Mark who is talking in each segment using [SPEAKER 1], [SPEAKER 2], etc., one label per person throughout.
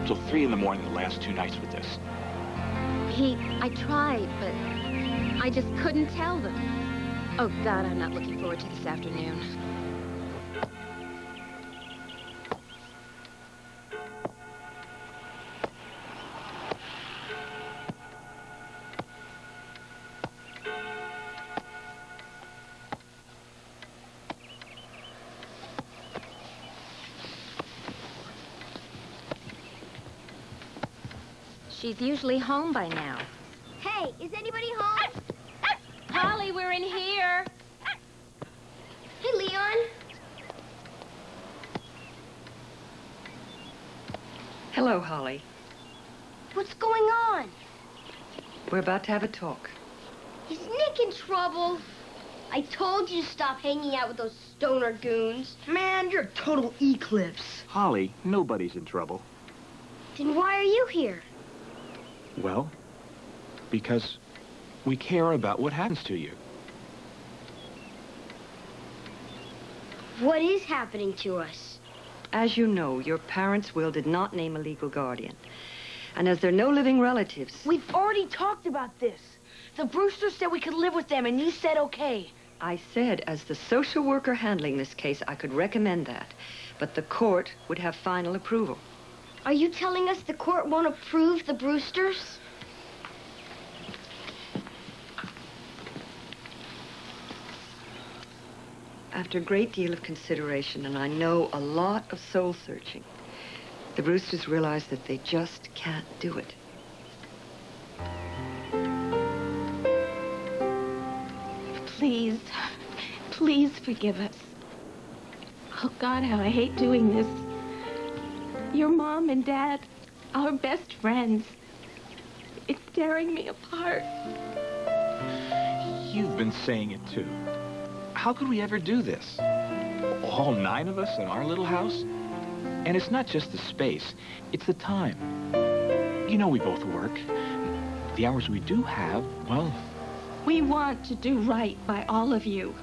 [SPEAKER 1] till 3 in the morning the last 2 nights with this.
[SPEAKER 2] I tried, but I just couldn't tell them. Oh, God, I'm not looking forward to this afternoon. She's usually home by now.
[SPEAKER 3] Hey, is anybody home?
[SPEAKER 2] Holly, we're in here.
[SPEAKER 3] Hey, Leon.
[SPEAKER 4] Hello, Holly.
[SPEAKER 3] What's going on?
[SPEAKER 4] We're about to have a talk.
[SPEAKER 3] Is Nick in trouble? I told you to stop hanging out with those stoner goons.
[SPEAKER 5] Man, you're a total eclipse.
[SPEAKER 1] Holly, nobody's in trouble.
[SPEAKER 3] Then why are you here?
[SPEAKER 1] Well, because we care about what happens to you.
[SPEAKER 3] What is happening to us?
[SPEAKER 4] As you know, your parents' will did not name a legal guardian. And as there are no living relatives...
[SPEAKER 5] We've already talked about this. The Brewsters said we could live with them, and you said okay.
[SPEAKER 4] I said, as the social worker handling this case, I could recommend that. But the court would have final approval.
[SPEAKER 3] Are you telling us the court won't approve the Brewsters?
[SPEAKER 4] After a great deal of consideration, and I know a lot of soul-searching, the Brewsters realized that they just can't do it.
[SPEAKER 6] Please, please forgive us. Oh, God, how I hate doing this. Your mom and dad, our best friends. It's tearing me apart.
[SPEAKER 1] You've been saying it, too. How could we ever do this? All 9 of us in our little house? And it's not just the space, it's the time. You know we both work. The hours we do have, well...
[SPEAKER 6] We want to do right by all of you.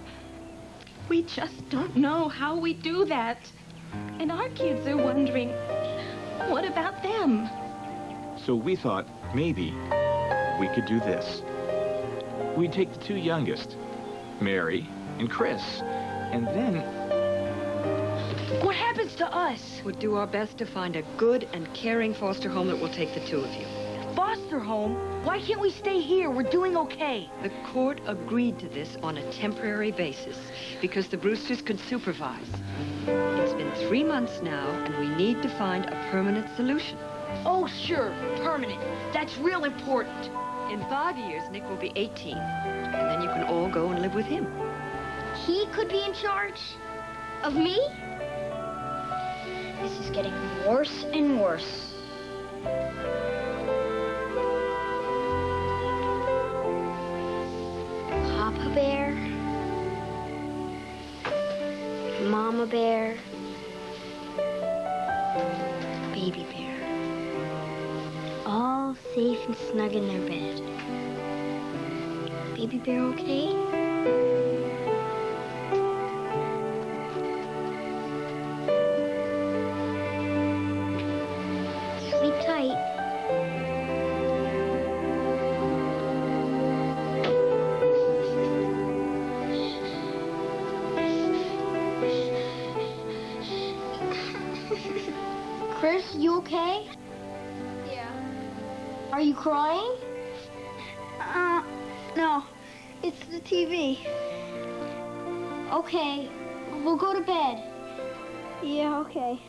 [SPEAKER 6] We just don't know how we do that. And our kids are wondering, what about them?
[SPEAKER 1] So we thought maybe we could do this. We'd take the 2 youngest, Mary and Chris, and then...
[SPEAKER 5] What happens to us?
[SPEAKER 4] We'll do our best to find a good and caring foster home that will take the 2 of you.
[SPEAKER 5] Foster home? Why can't we stay here? We're doing okay.
[SPEAKER 4] The court agreed to this on a temporary basis because the Brewsters could supervise. It's been 3 months now, and we need to find a permanent solution.
[SPEAKER 5] Oh, sure, permanent. That's real important.
[SPEAKER 4] In 5 years, Nick will be 18, and then you can all go and live with him.
[SPEAKER 3] He could be in charge of me? This is getting worse and worse. Papa Bear, Mama Bear, Baby Bear, all safe and snug in their bed. Baby Bear okay? Sleep tight. Chris, you okay?
[SPEAKER 7] Yeah.
[SPEAKER 3] Are you crying?
[SPEAKER 7] No. It's the TV.
[SPEAKER 3] Okay, we'll go to bed.
[SPEAKER 7] Yeah, okay.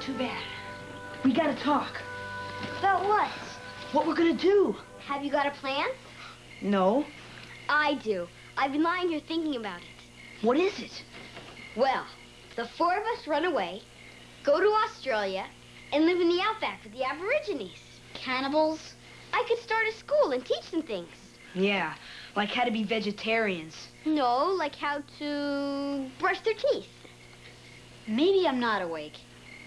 [SPEAKER 5] Too bad. We gotta talk.
[SPEAKER 3] About what?
[SPEAKER 5] What we're gonna do.
[SPEAKER 3] Have you got a plan?
[SPEAKER 5] No.
[SPEAKER 3] I do. I've been lying here thinking about it.
[SPEAKER 5] What is it?
[SPEAKER 3] Well, the four of us run away, go to Australia, and live in the outback with the Aborigines. Cannibals? I could start a school and teach them things.
[SPEAKER 5] Yeah, like how to be vegetarians.
[SPEAKER 3] No, like how to brush their teeth. Maybe I'm not awake.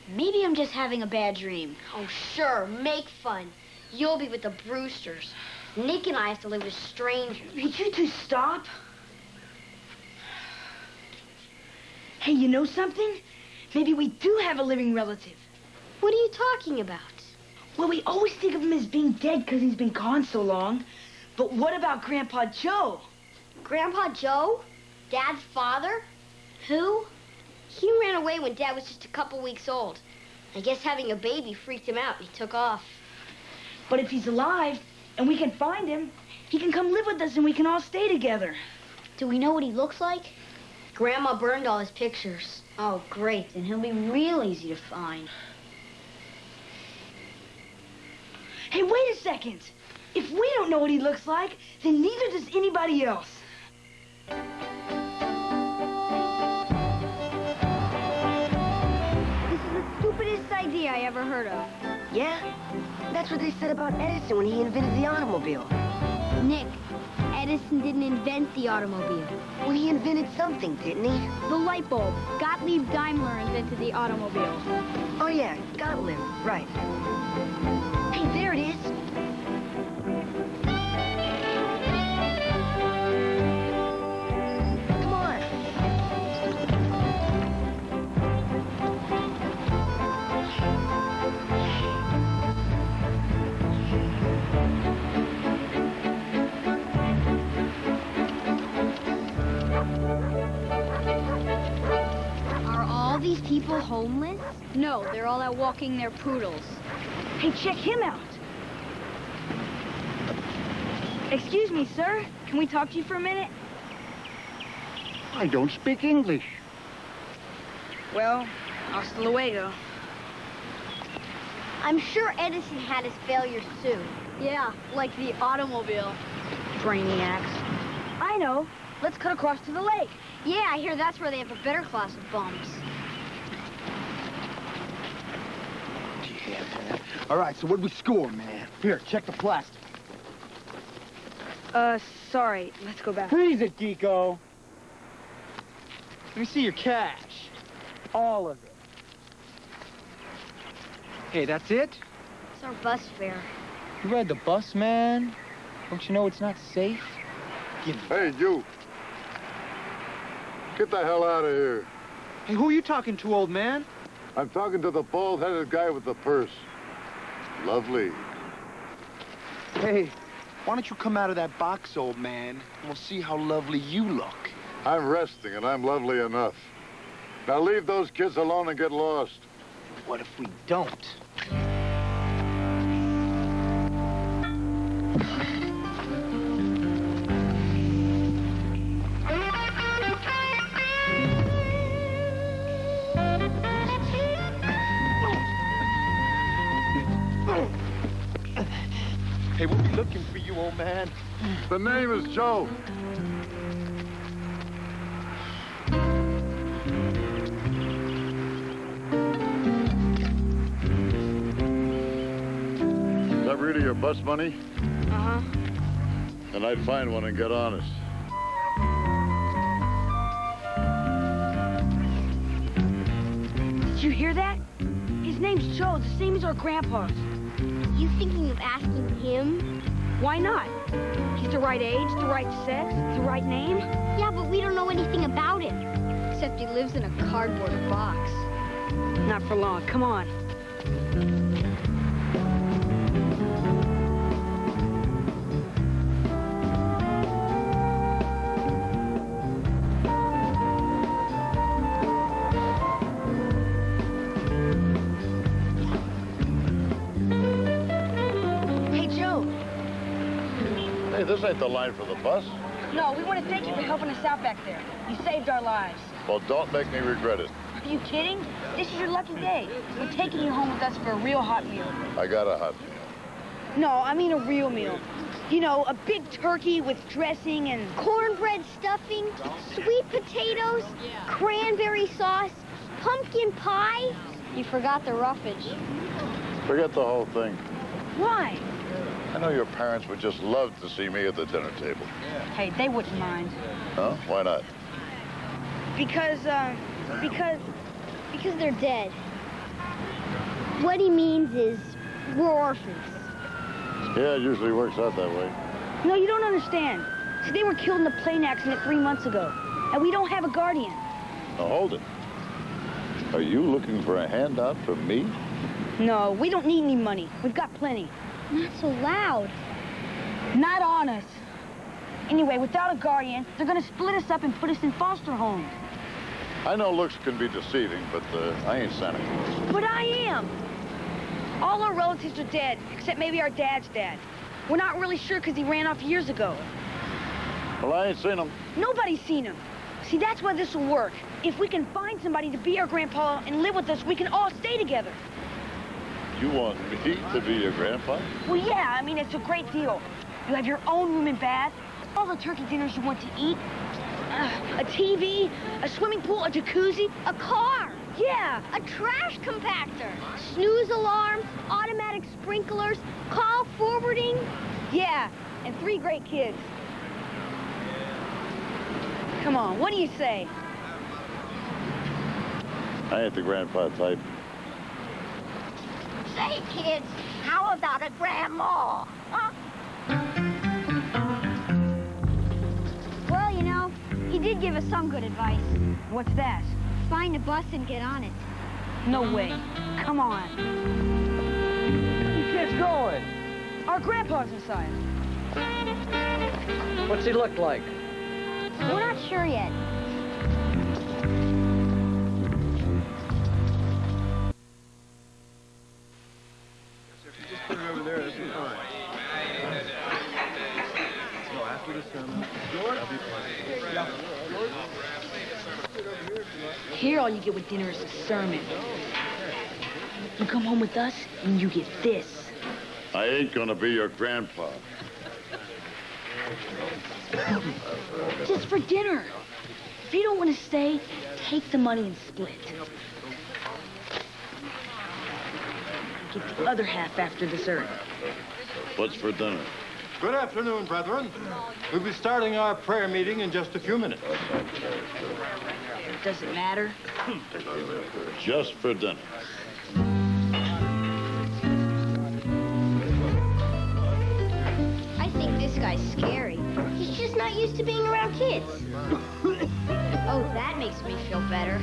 [SPEAKER 3] Maybe I'm just having a bad dream. Oh, sure, make fun. You'll be with the Brewsters. Nick and I have to live with strangers.
[SPEAKER 5] Would you two stop? Hey, you know something? Maybe we do have a living relative.
[SPEAKER 3] What are you talking about?
[SPEAKER 5] Well, we always think of him as being dead because he's been gone so long. But what about Grandpa Joe?
[SPEAKER 3] Grandpa Joe? Dad's father? Who? He ran away when Dad was just a couple weeks old. I guess having a baby freaked him out and he took off.
[SPEAKER 5] But if he's alive and we can find him, he can come live with us and we can all stay together.
[SPEAKER 3] Do we know what he looks like? Grandma burned all his pictures. Oh, great. Then he'll be real easy to find.
[SPEAKER 5] Hey, wait a second. If we don't know what he looks like, then neither does anybody else.
[SPEAKER 3] This is the stupidest idea I ever heard of.
[SPEAKER 8] Yeah? That's what they said about Edison when he invented the automobile.
[SPEAKER 3] Nick, Edison didn't invent the automobile.
[SPEAKER 8] Well, he invented something, didn't he?
[SPEAKER 3] The light bulb. Gottlieb Daimler invented the automobile.
[SPEAKER 8] Oh, yeah, Gottlieb, right. Hey, there it is. Come on.
[SPEAKER 3] Are all these people homeless? No, they're all out walking their poodles.
[SPEAKER 5] Hey, check him out. Excuse me, sir. Can we talk to you for a minute?
[SPEAKER 9] I don't speak English.
[SPEAKER 5] Well, hasta luego.
[SPEAKER 3] I'm sure Edison had his failures too. Yeah, like the automobile.
[SPEAKER 5] Brainiacs. I know. Let's cut across to the lake.
[SPEAKER 3] Yeah, I hear that's where they have a better class of bums.
[SPEAKER 9] Yeah, man. All right, so what'd we score, man? Here, check the plastic.
[SPEAKER 5] Sorry. Let's go back.
[SPEAKER 9] Freeze it, Geeko. Let me see your cash. All of it. Hey, that's it?
[SPEAKER 3] It's our bus fare.
[SPEAKER 9] You ride the bus, man? Don't you know it's not safe? Give me
[SPEAKER 10] Hey, you. Get the hell out of here.
[SPEAKER 9] Hey, who are you talking to, old man?
[SPEAKER 10] I'm talking to the bald-headed guy with the purse. Lovely.
[SPEAKER 9] Hey, why don't you come out of that box, old man, and we'll see how lovely you look.
[SPEAKER 10] I'm resting, and I'm lovely enough. Now leave those kids alone and get lost.
[SPEAKER 9] What if we don't? Hey, we'll be looking for you, old man.
[SPEAKER 10] The name is Joe. Is that really your bus money?
[SPEAKER 5] Uh-huh.
[SPEAKER 10] Then I'd find one and get honest.
[SPEAKER 5] Did you hear that? His name's Joe, the same as our grandpa's.
[SPEAKER 3] You thinking of asking him?
[SPEAKER 5] Why not? He's the right age, the right sex, the right name.
[SPEAKER 3] Yeah, but we don't know anything about him. Except he lives in a cardboard box.
[SPEAKER 5] Not for long. Come on.
[SPEAKER 10] Hey, this ain't the line for the bus.
[SPEAKER 5] No, we want to thank you for helping us out back there. You saved our lives.
[SPEAKER 10] Well, don't make me regret it.
[SPEAKER 5] Are you kidding? This is your lucky day. We're taking you home with us for a real hot meal.
[SPEAKER 10] I got a hot meal.
[SPEAKER 5] No, I mean a real meal. You know, a big turkey with dressing and...
[SPEAKER 3] Cornbread stuffing, sweet potatoes, cranberry sauce, pumpkin pie. You forgot the roughage.
[SPEAKER 10] Forget the whole thing.
[SPEAKER 5] Why?
[SPEAKER 10] I know your parents would just love to see me at the dinner table.
[SPEAKER 5] Hey, they wouldn't mind.
[SPEAKER 10] Huh? Why not?
[SPEAKER 3] Because they're dead. What he means is we're orphans.
[SPEAKER 10] Yeah, it usually works out that way.
[SPEAKER 5] No, you don't understand. See, they were killed in a plane accident 3 months ago, and we don't have a guardian.
[SPEAKER 10] Now, hold it. Are you looking for a handout from me?
[SPEAKER 5] No, we don't need any money. We've got plenty.
[SPEAKER 3] Not so loud.
[SPEAKER 5] Not on us. Anyway, without a guardian, they're gonna split us up and put us in foster homes.
[SPEAKER 10] I know looks can be deceiving, but I ain't Santa Claus.
[SPEAKER 5] But I am. All our relatives are dead, except maybe our dad's dad. We're not really sure because he ran off years ago.
[SPEAKER 10] Well, I ain't seen him.
[SPEAKER 5] Nobody's seen him. See, that's why this will work. If we can find somebody to be our grandpa and live with us, we can all stay together.
[SPEAKER 10] You want me to be your grandpa?
[SPEAKER 5] Well, yeah, I mean, it's a great deal. You have your own room and bath, all the turkey dinners you want to eat, a TV, a swimming pool, a jacuzzi,
[SPEAKER 3] A car.
[SPEAKER 5] yeah.
[SPEAKER 3] A trash compactor. Snooze alarm, automatic sprinklers, call forwarding.
[SPEAKER 5] Yeah, and 3 great kids. Come on, what do you say?
[SPEAKER 10] I ain't the grandpa type.
[SPEAKER 3] Say, kids, how about a grandma? Huh? Well, you know, he did give us some good advice.
[SPEAKER 5] What's that?
[SPEAKER 3] Find a bus and get on it.
[SPEAKER 5] No way. Come on.
[SPEAKER 11] Where you kids going?
[SPEAKER 5] Our grandpa's inside.
[SPEAKER 11] What's he look like?
[SPEAKER 3] We're not sure yet.
[SPEAKER 9] Put it over there, that'd be fine. So after the sermon, that'll be fine.
[SPEAKER 5] Here, all you get with dinner is a sermon. You come home with us, and you get this.
[SPEAKER 10] I ain't gonna be your grandpa.
[SPEAKER 5] Just for dinner. If you don't want to stay, take the money and split. Get the other half after dessert.
[SPEAKER 10] What's for dinner?
[SPEAKER 12] Good afternoon, brethren. We'll be starting our prayer meeting in just a few minutes.
[SPEAKER 5] Does it matter?
[SPEAKER 10] Just for dinner.
[SPEAKER 3] I think this guy's scary. He's just not used to being around kids. Oh, that makes me feel better.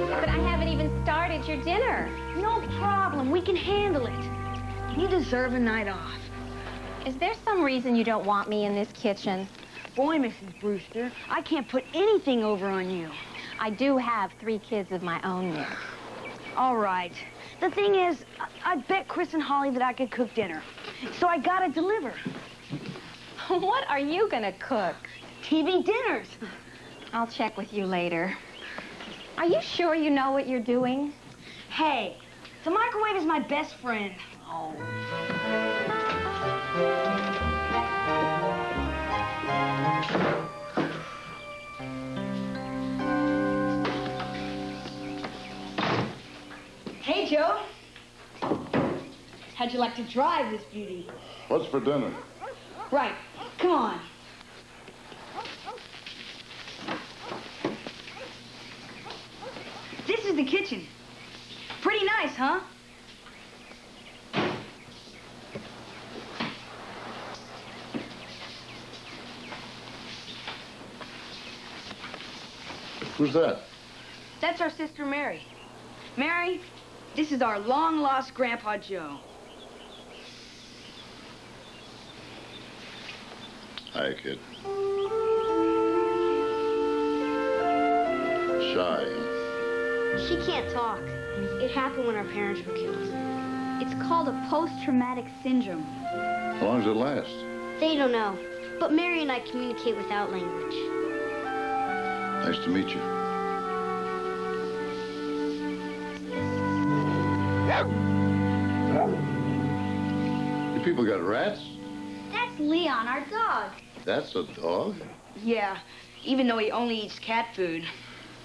[SPEAKER 2] But I haven't even started your dinner.
[SPEAKER 5] No problem. We can handle it. You deserve a night off.
[SPEAKER 2] Is there some reason you don't want me in this kitchen?
[SPEAKER 5] Boy, Mrs. Brewster, I can't put anything over on you.
[SPEAKER 2] I do have 3 kids of my own, Nick.
[SPEAKER 5] All right. The thing is, I bet Chris and Holly that I could cook dinner. So I gotta deliver.
[SPEAKER 2] What are you gonna cook?
[SPEAKER 5] TV dinners.
[SPEAKER 2] I'll check with you later. Are you sure you know what you're doing?
[SPEAKER 5] Hey, the microwave is my best friend. Oh. Hey, Joe. How'd you like to drive this beauty?
[SPEAKER 10] What's for dinner?
[SPEAKER 5] Right. Come on. This is the kitchen. Pretty nice, huh?
[SPEAKER 10] Who's that?
[SPEAKER 5] That's our sister Mary. Mary, this is our long-lost Grandpa Joe.
[SPEAKER 10] Hi, kid. Shy.
[SPEAKER 3] She can't talk. It happened when our parents were killed. It's called a post-traumatic syndrome.
[SPEAKER 10] How long does it last?
[SPEAKER 3] They don't know, but Mary and I communicate without language.
[SPEAKER 10] Nice to meet you. You people got rats?
[SPEAKER 3] That's Leon, our dog.
[SPEAKER 10] That's a dog?
[SPEAKER 5] Yeah, even though he only eats cat food.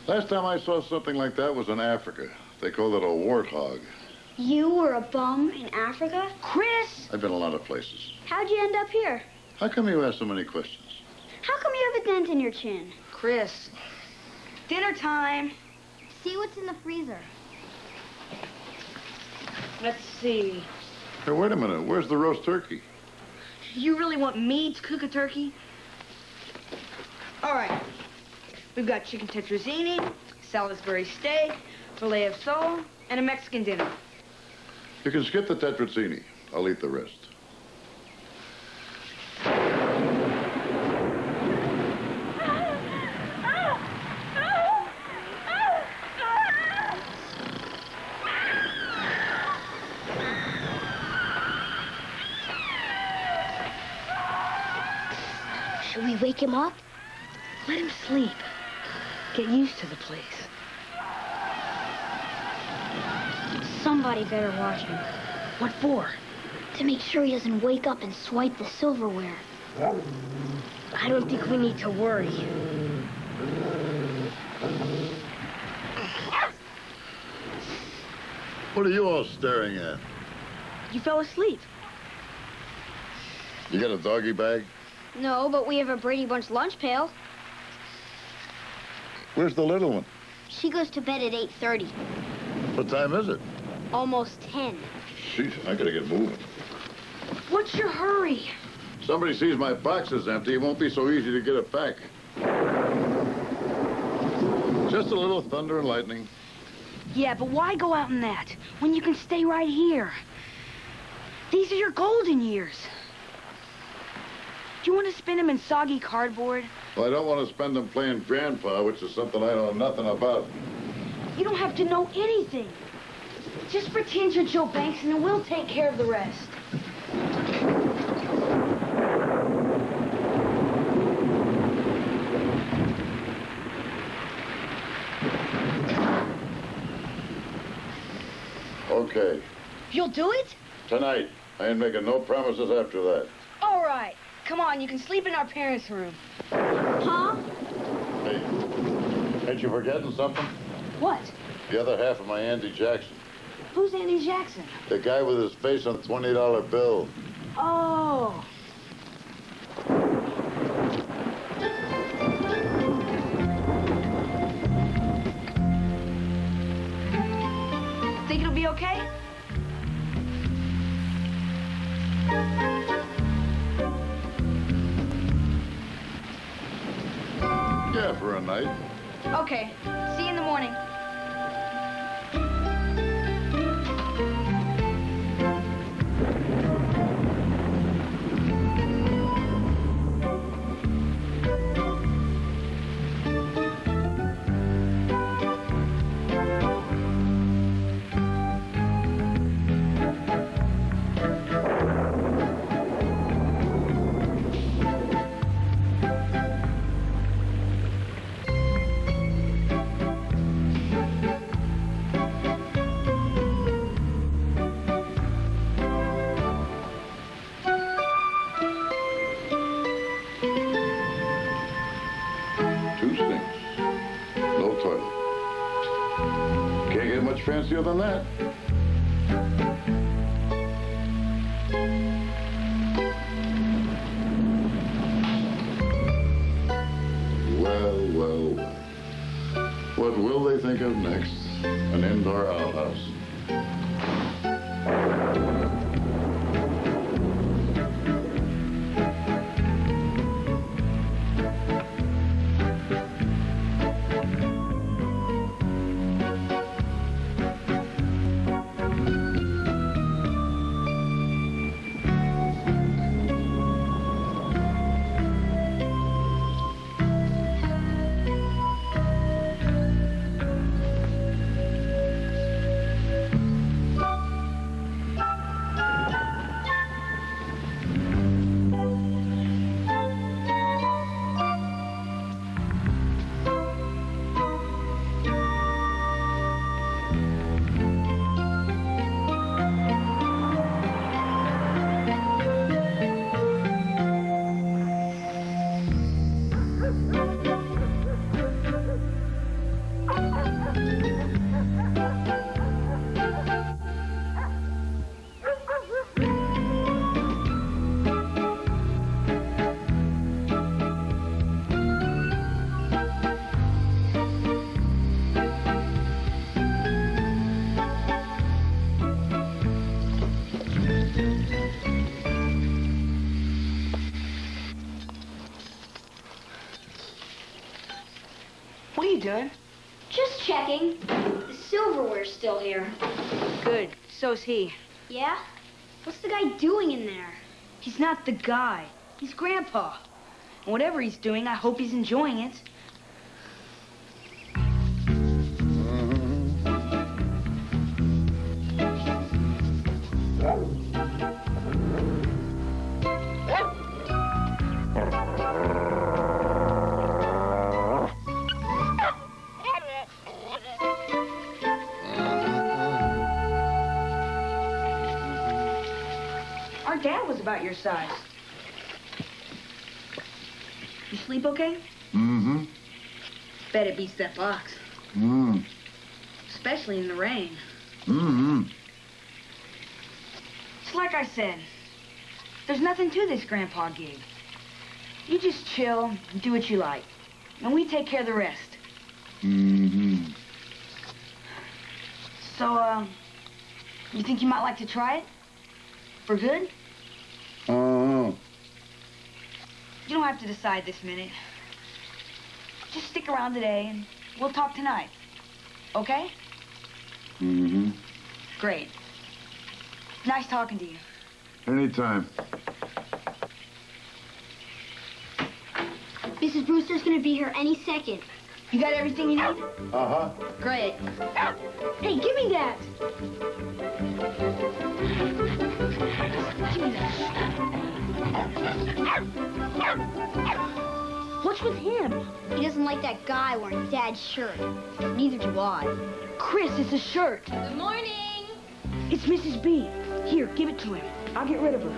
[SPEAKER 10] Last time I saw something like that was in Africa. They call it a warthog.
[SPEAKER 3] You were a bum in Africa?
[SPEAKER 5] Chris!
[SPEAKER 10] I've been a lot of places.
[SPEAKER 3] How'd you end up here?
[SPEAKER 10] How come you ask so many questions?
[SPEAKER 3] How come you have a dent in your chin?
[SPEAKER 5] Chris. Dinner time.
[SPEAKER 3] See what's in the freezer.
[SPEAKER 5] Let's see.
[SPEAKER 10] Hey, wait a minute. Where's the roast turkey?
[SPEAKER 5] You really want me to cook a turkey? All right. We've got chicken tetrazzini, Salisbury steak, filet of sole, and a Mexican dinner.
[SPEAKER 10] You can skip the tetrazzini. I'll eat the rest.
[SPEAKER 3] Should we wake him up?
[SPEAKER 5] Let him sleep. Get used to the place.
[SPEAKER 3] Somebody better watch him.
[SPEAKER 5] What for?
[SPEAKER 3] To make sure he doesn't wake up and swipe the silverware.
[SPEAKER 5] I don't think we need to worry.
[SPEAKER 10] What are you all staring at?
[SPEAKER 5] You fell asleep.
[SPEAKER 10] You got a doggy bag?
[SPEAKER 3] No, but we have a Brady Bunch lunch pail.
[SPEAKER 10] Where's the little one?
[SPEAKER 3] She goes to bed at 8:30.
[SPEAKER 10] What time is it?
[SPEAKER 3] Almost 10.
[SPEAKER 10] Jeez, I gotta get moving.
[SPEAKER 5] What's your hurry?
[SPEAKER 10] Somebody sees my box is empty, it won't be so easy to get it back. Just a little thunder and lightning.
[SPEAKER 5] Yeah, but why go out in that when you can stay right here? These are your golden years. Do you want to spin them in soggy cardboard?
[SPEAKER 10] Well, I don't want to spend them playing grandpa, which is something I know nothing about.
[SPEAKER 5] You don't have to know anything. Just pretend you're Joe Banks and then we'll take care of the rest.
[SPEAKER 10] Okay.
[SPEAKER 5] You'll do it?
[SPEAKER 10] Tonight. I ain't making no promises after that.
[SPEAKER 5] All right. Come on, you can sleep in our parents' room.
[SPEAKER 3] Huh?
[SPEAKER 10] Hey, ain't you forgetting something?
[SPEAKER 5] What?
[SPEAKER 10] The other half of my Andy Jackson.
[SPEAKER 5] Who's Andy Jackson?
[SPEAKER 10] The guy with his face on the $20 bill.
[SPEAKER 5] Oh. Think it'll be okay?
[SPEAKER 10] Yeah, for a night.
[SPEAKER 5] Okay. See you in the morning.
[SPEAKER 10] Fancier than that. Well, well, well. What will they think of next? An indoor outhouse.
[SPEAKER 5] What are you doing?
[SPEAKER 3] Just checking. The silverware's still here.
[SPEAKER 5] Good. So's he.
[SPEAKER 3] Yeah? What's the guy doing in there?
[SPEAKER 5] He's not the guy. He's Grandpa. And whatever he's doing, I hope he's enjoying it. Our dad was about your size. You sleep okay?
[SPEAKER 10] Mm-hmm.
[SPEAKER 5] Bet it beats that box.
[SPEAKER 10] Mm.
[SPEAKER 5] Especially in the rain.
[SPEAKER 10] Mm-hmm.
[SPEAKER 5] It's like I said. There's nothing to this Grandpa gig. You just chill and do what you like. And we take care of the rest.
[SPEAKER 10] Mm-hmm.
[SPEAKER 5] So, you think you might like to try it? For good?
[SPEAKER 10] Oh.
[SPEAKER 5] You don't have to decide this minute. Just stick around today and we'll talk tonight. Okay?
[SPEAKER 10] Mm-hmm.
[SPEAKER 5] Great. Nice talking to you.
[SPEAKER 10] Anytime.
[SPEAKER 3] Mrs. Brewster's gonna be here any second.
[SPEAKER 5] You got everything you need?
[SPEAKER 10] Uh-huh.
[SPEAKER 5] Great.
[SPEAKER 3] Hey, give me that!
[SPEAKER 5] Give me that. What's with him?
[SPEAKER 3] He doesn't like that guy wearing Dad's shirt. Neither do I.
[SPEAKER 5] Chris, it's a shirt.
[SPEAKER 2] Good morning.
[SPEAKER 5] It's Mrs. B. Here, give it to him. I'll get rid of her.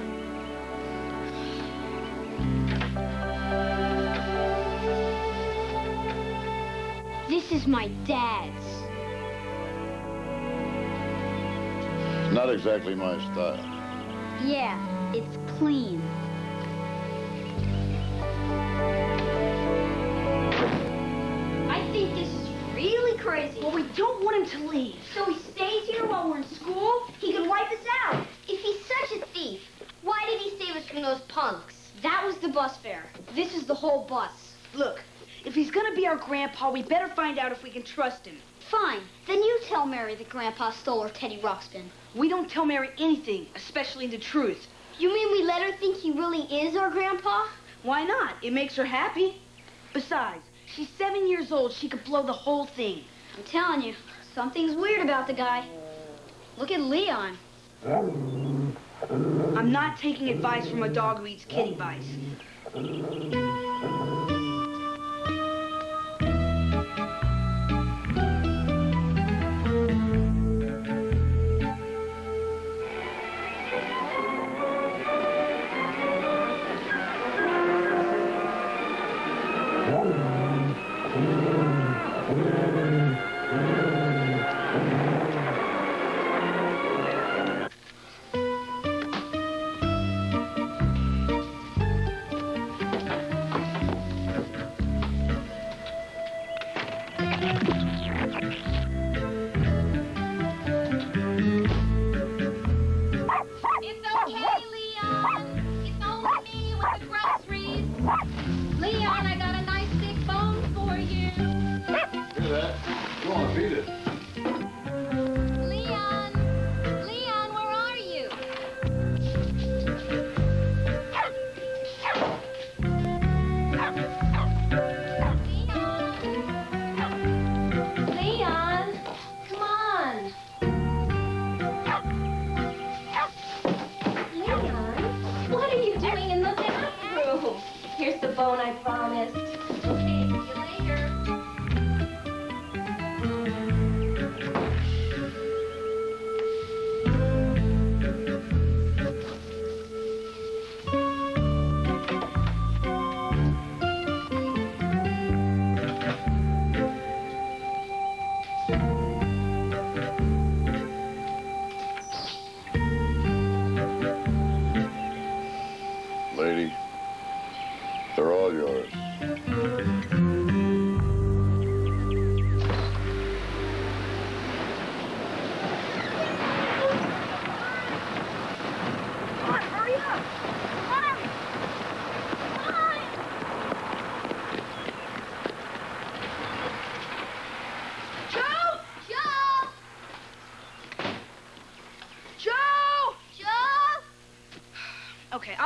[SPEAKER 3] This is my dad's.
[SPEAKER 10] Not exactly my style.
[SPEAKER 3] Yeah, it's clean. I think this is really crazy.
[SPEAKER 5] But we don't want him to leave.
[SPEAKER 3] So he stays here while we're in school? He could wipe us out. If he's such a thief, why did he save us from those punks? That was the bus fare. This is the whole bus.
[SPEAKER 5] Look, if he's gonna be our Grandpa, we better find out if we can trust him.
[SPEAKER 3] Fine. Then you tell Mary that Grandpa stole her Teddy Ruxpin.
[SPEAKER 5] We don't tell Mary anything, especially the truth.
[SPEAKER 3] You mean we let her think he really is our Grandpa?
[SPEAKER 5] Why not? It makes her happy. Besides, she's 7 years old. She could blow the whole thing.
[SPEAKER 3] I'm telling you, something's weird about the guy. Look at Leon.
[SPEAKER 5] I'm not taking advice from a dog who eats kitty bites.
[SPEAKER 2] It's okay, Leon. It's only me with the groceries. Leon, I got a nice thick bone for you.
[SPEAKER 10] Hear that? You want to feed it?
[SPEAKER 2] Leon! Leon, where are you? Leon! Leon!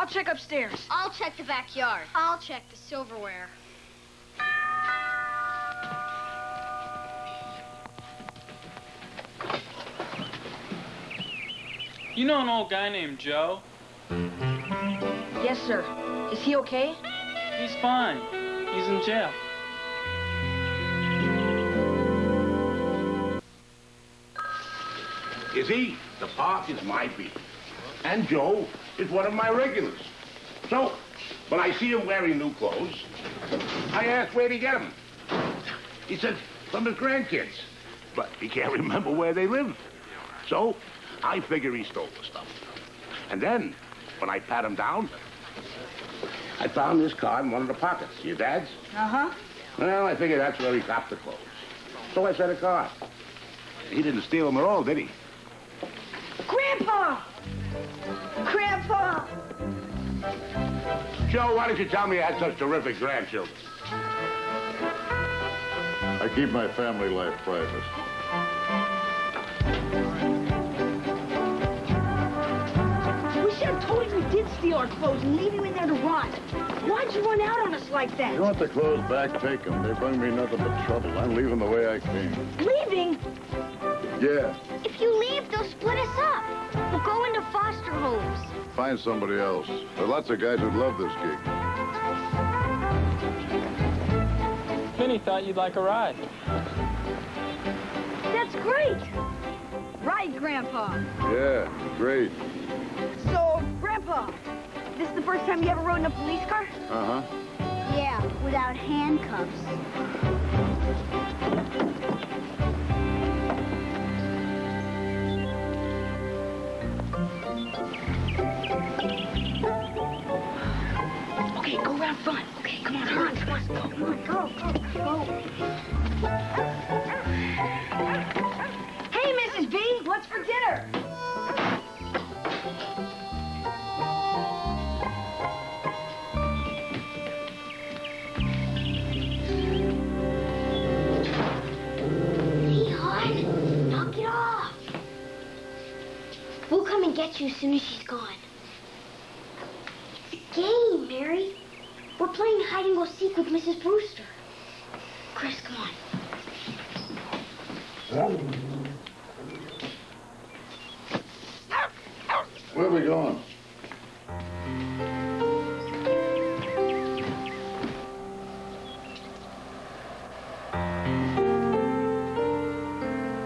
[SPEAKER 5] check upstairs.
[SPEAKER 3] I'll check the backyard. I'll check the silverware.
[SPEAKER 13] You know an old guy named Joe?
[SPEAKER 5] Yes, sir. Is he okay?
[SPEAKER 13] He's fine. He's in jail.
[SPEAKER 14] You see, the park is my beat. And Joe is one of my regulars. So, when I see him wearing new clothes, I ask where'd he get them. He said, from his grandkids. But he can't remember where they live. So, I figure he stole the stuff. And then, when I pat him down, I found this card in one of the pockets. Your dad's?
[SPEAKER 5] Uh-huh.
[SPEAKER 14] Well, I figured that's where he got the clothes. So I sent a card. He didn't steal them at all, did he?
[SPEAKER 5] Grandpa! Grandpa!
[SPEAKER 14] Joe, why didn't you tell me I had such terrific grandchildren?
[SPEAKER 10] I keep my family life private.
[SPEAKER 5] We should have told him we did steal our clothes and leave him in there to rot. Why'd you run out on us like that?
[SPEAKER 10] You want the clothes back, take them. They bring me nothing but trouble. I'm leaving the way I came.
[SPEAKER 5] Leaving?
[SPEAKER 10] Yeah.
[SPEAKER 3] If you leave, they'll split us up. We'll go into foster homes.
[SPEAKER 10] Find somebody else. There are lots of guys who'd love this gig.
[SPEAKER 13] Penny thought you'd like a ride.
[SPEAKER 5] That's great. Right, Grandpa.
[SPEAKER 10] Yeah, great.
[SPEAKER 5] So, Grandpa, this is the first time you ever rode in a police car?
[SPEAKER 10] Uh-huh.
[SPEAKER 3] Yeah, without handcuffs.
[SPEAKER 5] Okay, go around front. Okay, come on, hurry. Come on, go. Hey, Mrs. B, what's for dinner?
[SPEAKER 3] Leon, knock it off. We'll come and get you as soon as she's gone. It's a game, Mary. We're playing hide and go seek with Mrs. Brewster. Chris, come on.
[SPEAKER 10] Where are we going?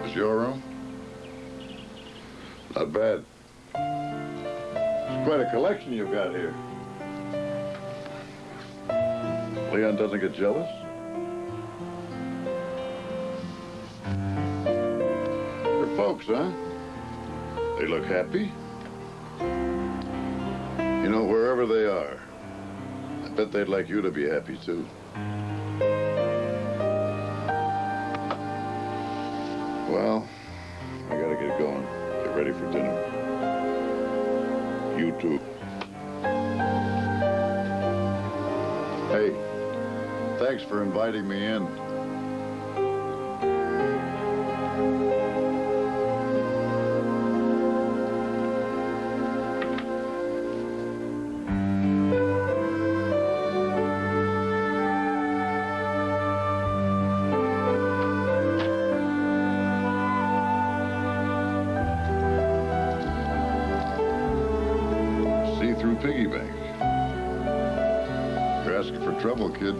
[SPEAKER 10] It's your room? Not bad. It's quite a collection you've got here. Leon doesn't get jealous? They're folks, huh? They look happy. You know, wherever they are, I bet they'd like you to be happy, too. Well, I gotta get going. Get ready for dinner. You too. Hey, thanks for inviting me in. See-through piggy bank. You're asking for trouble, kid.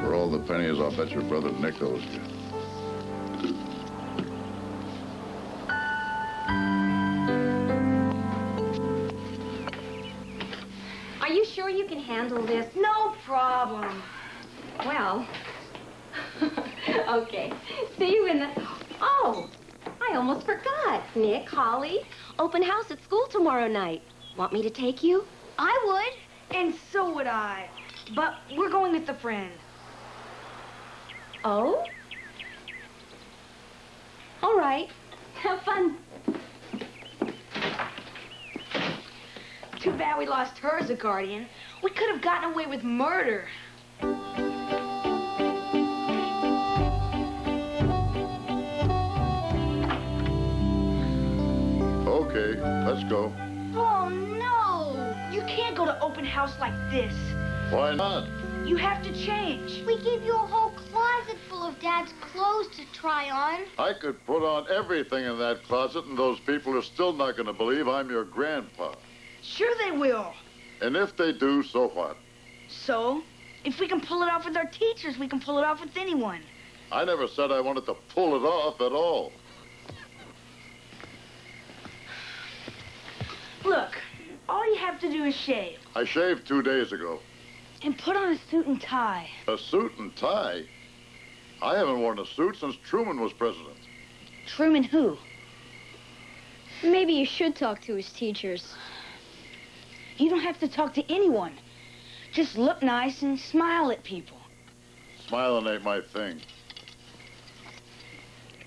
[SPEAKER 10] For all the pennies, I'll bet your brother Nick owes you.
[SPEAKER 4] Are you sure you can handle this?
[SPEAKER 5] No problem.
[SPEAKER 4] Well, okay. See you in the... Oh, I almost forgot. Nick, Holly, open house at school tomorrow night. Want me to take you?
[SPEAKER 5] I would, and so would I. But we're going with a friend.
[SPEAKER 4] Oh? All right. Have fun.
[SPEAKER 5] Too bad we lost her as a guardian. We could have gotten away with murder.
[SPEAKER 10] Okay, let's go.
[SPEAKER 5] Oh, no! You can't go to open house like this.
[SPEAKER 10] Why not?
[SPEAKER 5] You have to change.
[SPEAKER 3] We gave you a whole closet full of Dad's clothes to try on.
[SPEAKER 10] I could put on everything in that closet, and those people are still not going to believe I'm your grandpa.
[SPEAKER 5] Sure they will.
[SPEAKER 10] And if they do, so what?
[SPEAKER 5] So, if we can pull it off with our teachers, we can pull it off with anyone.
[SPEAKER 10] I never said I wanted to pull it off at all.
[SPEAKER 5] Look, all you have to do is shave.
[SPEAKER 10] I shaved 2 days ago.
[SPEAKER 5] And put on a suit and tie.
[SPEAKER 10] A suit and tie? I haven't worn a suit since Truman was president.
[SPEAKER 5] Truman who?
[SPEAKER 3] Maybe you should talk to his teachers.
[SPEAKER 5] You don't have to talk to anyone. Just look nice and smile at people.
[SPEAKER 10] Smiling ain't my thing.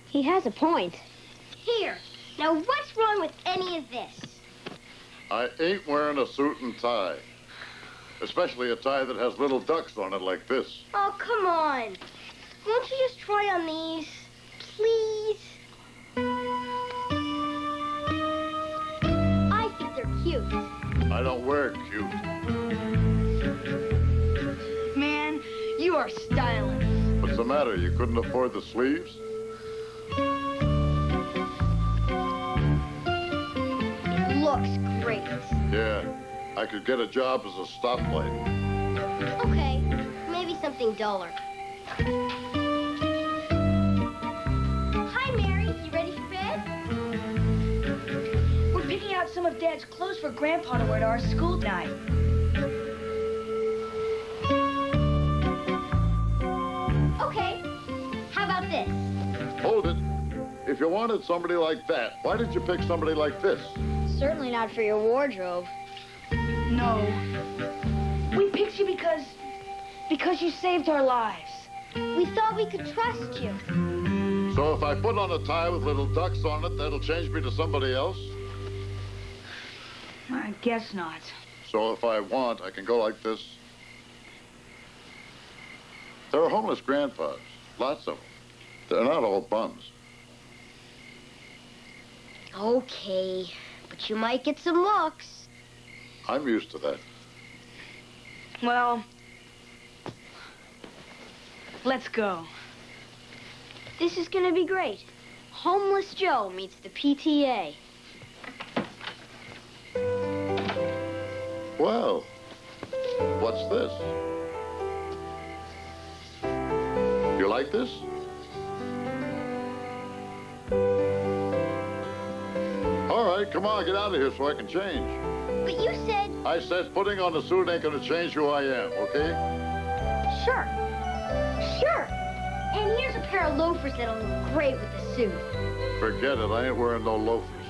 [SPEAKER 3] He has a point. Here, now what's wrong with any of this?
[SPEAKER 10] I ain't wearing a suit and tie. Especially a tie that has little ducks on it like this.
[SPEAKER 3] Oh, come on. Won't you just try on these, please? I think they're cute.
[SPEAKER 10] I don't wear cute.
[SPEAKER 5] Man, you are stylish.
[SPEAKER 10] What's the matter? You couldn't afford the sleeves?
[SPEAKER 3] It looks great.
[SPEAKER 10] Yeah, I could get a job as a stoplight.
[SPEAKER 3] Okay, maybe something duller. Hi, Mary. You ready for bed?
[SPEAKER 5] We're picking out some of Dad's clothes for Grandpa to wear to our school night.
[SPEAKER 3] Okay, how about this?
[SPEAKER 10] Hold it. If you wanted somebody like that, why did you pick somebody like this?
[SPEAKER 3] Certainly not for your wardrobe.
[SPEAKER 5] No. We picked you because you saved our lives.
[SPEAKER 3] We thought we could trust you.
[SPEAKER 10] So if I put on a tie with little ducks on it, that'll change me to somebody else?
[SPEAKER 5] I guess not.
[SPEAKER 10] So if I want, I can go like this. There are homeless grandpas, lots of them. They're not all bums.
[SPEAKER 3] Okay, but you might get some looks.
[SPEAKER 10] I'm used to that.
[SPEAKER 5] Well, let's go.
[SPEAKER 3] This is gonna be great. Homeless Joe meets the PTA.
[SPEAKER 10] Well, what's this? You like this? All right, come on, get out of here so I can change.
[SPEAKER 3] But you said...
[SPEAKER 10] I said putting on a suit ain't gonna change who I am, okay?
[SPEAKER 3] Sure. Sure. And here's a pair of loafers that'll look great with the suit.
[SPEAKER 10] Forget it, I ain't wearing no loafers.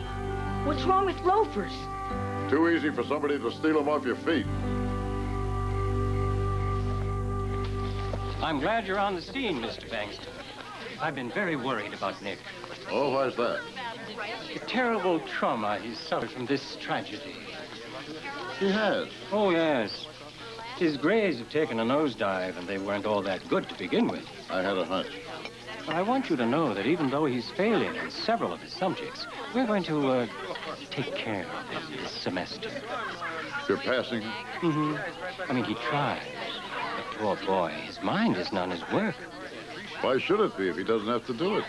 [SPEAKER 5] What's wrong with loafers?
[SPEAKER 10] Too easy for somebody to steal them off your feet.
[SPEAKER 15] I'm glad you're on the scene, Mr. Bankston. I've been very worried about Nick.
[SPEAKER 10] Oh, why's that?
[SPEAKER 15] The terrible trauma he's suffered from this tragedy.
[SPEAKER 10] He has?
[SPEAKER 15] Oh, yes. His grades have taken a nosedive, and they weren't all that good to begin with.
[SPEAKER 10] I had a hunch.
[SPEAKER 15] But I want you to know that even though he's failing in several of his subjects, we're going to take care of him this semester.
[SPEAKER 10] You're passing him?
[SPEAKER 15] Mm-hmm. I mean, he tries. But poor boy, his mind isn't on his work.
[SPEAKER 10] Why should it be if he doesn't have to do it?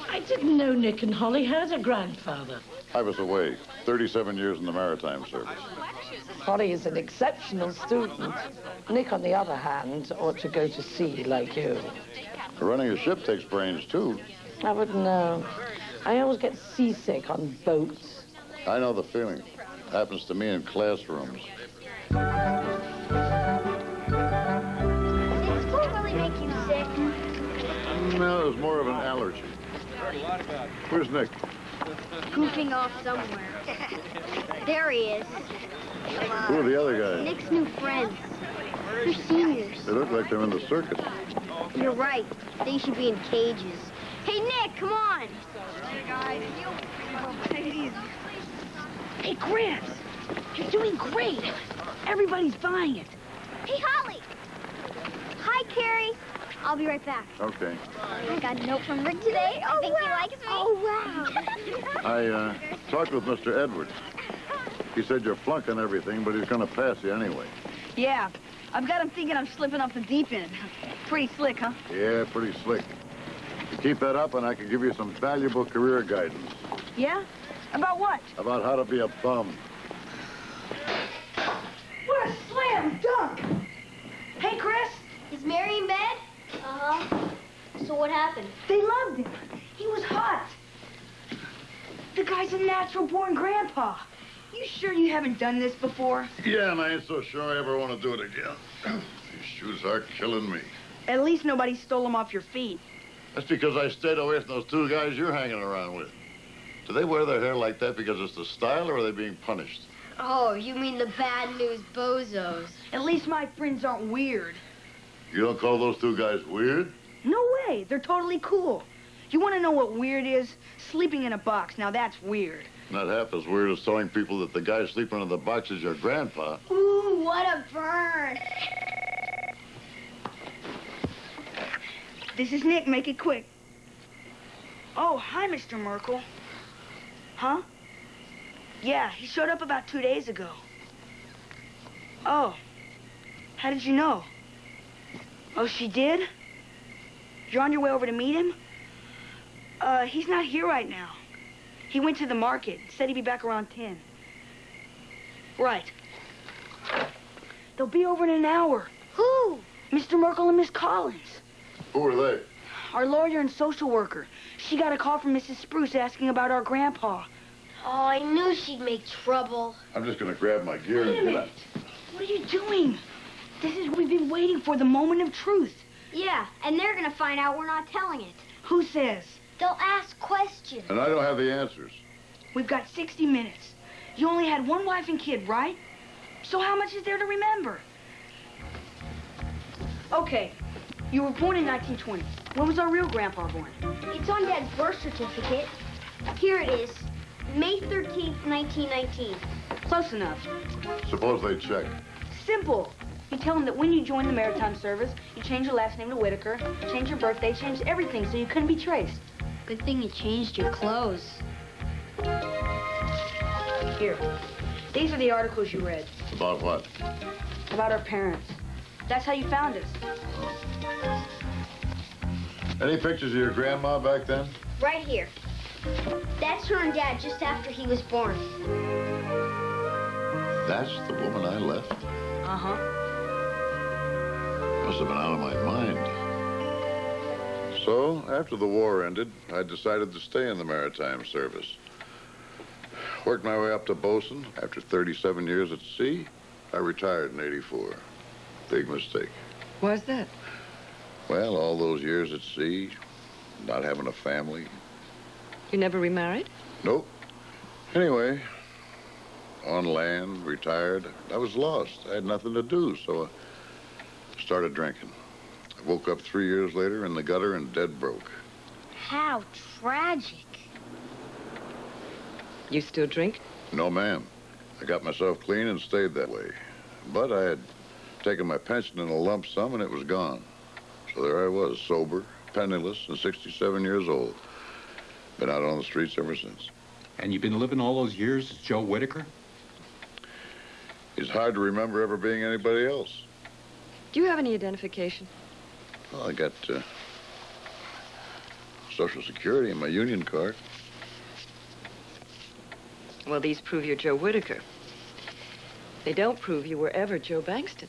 [SPEAKER 16] I didn't know Nick and Holly had a grandfather.
[SPEAKER 10] I was away, 37 years in the maritime service.
[SPEAKER 16] Holly is an exceptional student. Nick, on the other hand, ought to go to sea like you.
[SPEAKER 10] Running a ship takes brains, too.
[SPEAKER 16] I wouldn't know. I always get seasick on boats.
[SPEAKER 10] I know the feeling. Happens to me in classrooms.
[SPEAKER 3] Did school really make you sick?
[SPEAKER 10] No, it was more of an allergy. Where's Nick?
[SPEAKER 3] Goofing off somewhere. There he is.
[SPEAKER 10] Who are the other guys?
[SPEAKER 3] Nick's new friends. They're seniors.
[SPEAKER 10] They look like they're in the circus.
[SPEAKER 3] You're right. They should be in cages. Hey, Nick, come on. Hey, guys.
[SPEAKER 5] Hey, Gramps, you're doing great. Everybody's buying it.
[SPEAKER 3] Hey, Holly. Hi, Carrie. I'll be right back.
[SPEAKER 10] Okay.
[SPEAKER 3] I got a note from Rick today. I think he likes me. Oh, wow.
[SPEAKER 10] I talked with Mr. Edwards. He said you're flunking everything, but he's going to pass you anyway.
[SPEAKER 5] Yeah, I've got him thinking I'm slipping off the deep end. Pretty slick, huh?
[SPEAKER 10] Yeah, pretty slick. You keep that up, and I can give you some valuable career guidance.
[SPEAKER 5] Yeah? About what?
[SPEAKER 10] About how to be a bum.
[SPEAKER 5] What a slam dunk! Hey, Chris?
[SPEAKER 3] Is Mary in bed? Uh-huh. So what happened?
[SPEAKER 5] They loved him. He was hot. The guy's a natural-born grandpa. You sure you haven't done this before?
[SPEAKER 10] Yeah, and I ain't so sure I ever want to do it again. These shoes are killing me.
[SPEAKER 5] At least nobody stole them off your feet.
[SPEAKER 10] That's because I stayed away from those two guys you're hanging around with. Do they wear their hair like that because it's the style, or are they being punished?
[SPEAKER 3] Oh, you mean the bad news bozos.
[SPEAKER 5] At least my friends aren't weird.
[SPEAKER 10] You don't call those two guys weird?
[SPEAKER 5] No way. They're totally cool. You want to know what weird is? Sleeping in a box. Now that's weird.
[SPEAKER 10] Not half as weird as telling people that the guy sleeping in the box is your grandpa.
[SPEAKER 3] Ooh, what a burn.
[SPEAKER 5] This is Nick. Make it quick. Oh, hi, Mr. Merkel. Huh? Yeah, he showed up about 2 days ago. Oh. How did you know? Oh, she did? You're on your way over to meet him? He's not here right now. He went to the market. Said he'd be back around 10. Right. They'll be over in an hour.
[SPEAKER 3] Who?
[SPEAKER 5] Mr. Merkel and Miss Collins.
[SPEAKER 10] Who are they?
[SPEAKER 5] Our lawyer and social worker. She got a call from Mrs. Spruce asking about our grandpa.
[SPEAKER 3] Oh, I knew she'd make trouble.
[SPEAKER 10] I'm just going to grab my gear
[SPEAKER 5] Wait a
[SPEAKER 10] and get
[SPEAKER 5] minute. What are you doing? This is what we've been waiting for, the moment of truth.
[SPEAKER 3] Yeah, and they're gonna find out we're not telling it.
[SPEAKER 5] Who says?
[SPEAKER 3] They'll ask questions.
[SPEAKER 10] And I don't have the answers.
[SPEAKER 5] We've got 60 minutes. You only had one wife and kid, right? So how much is there to remember? Okay, you were born in 1920. When was our real grandpa born?
[SPEAKER 3] It's on Dad's birth certificate. Here it is. May 13th, 1919.
[SPEAKER 5] Close enough.
[SPEAKER 10] Suppose they check.
[SPEAKER 5] Simple. You tell them that when you joined the maritime service, you changed your last name to Whitaker, changed your birthday, changed everything so you couldn't be traced.
[SPEAKER 3] Good thing you changed your clothes.
[SPEAKER 5] Here. These are the articles you read.
[SPEAKER 10] About what?
[SPEAKER 5] About our parents. That's how you found us.
[SPEAKER 10] Any pictures of your grandma back then?
[SPEAKER 3] Right here. That's her and Dad just after he was born.
[SPEAKER 10] That's the woman I left?
[SPEAKER 5] Uh-huh.
[SPEAKER 10] Must have been out of my mind. So, after the war ended, I decided to stay in the maritime service. Worked my way up to bosun. After 37 years at sea, I retired in '84. Big mistake.
[SPEAKER 4] Why's that?
[SPEAKER 10] Well, all those years at sea, not having a family.
[SPEAKER 4] You never remarried?
[SPEAKER 10] Nope. Anyway, on land, retired, I was lost. I had nothing to do, so I started drinking. I woke up 3 years later in the gutter and dead broke.
[SPEAKER 3] How tragic.
[SPEAKER 4] You still drink?
[SPEAKER 10] No, ma'am. I got myself clean and stayed that way. But I had taken my pension in a lump sum and it was gone. So there I was, sober, penniless, and 67 years old. Been out on the streets ever since.
[SPEAKER 1] And you've been living all those years as Joe Whitaker?
[SPEAKER 10] It's hard to remember ever being anybody else.
[SPEAKER 4] Do you have any identification?
[SPEAKER 10] Well, I got Social Security and my union card.
[SPEAKER 4] Well, these prove you're Joe Whitaker. They don't prove you were ever Joe Bankston.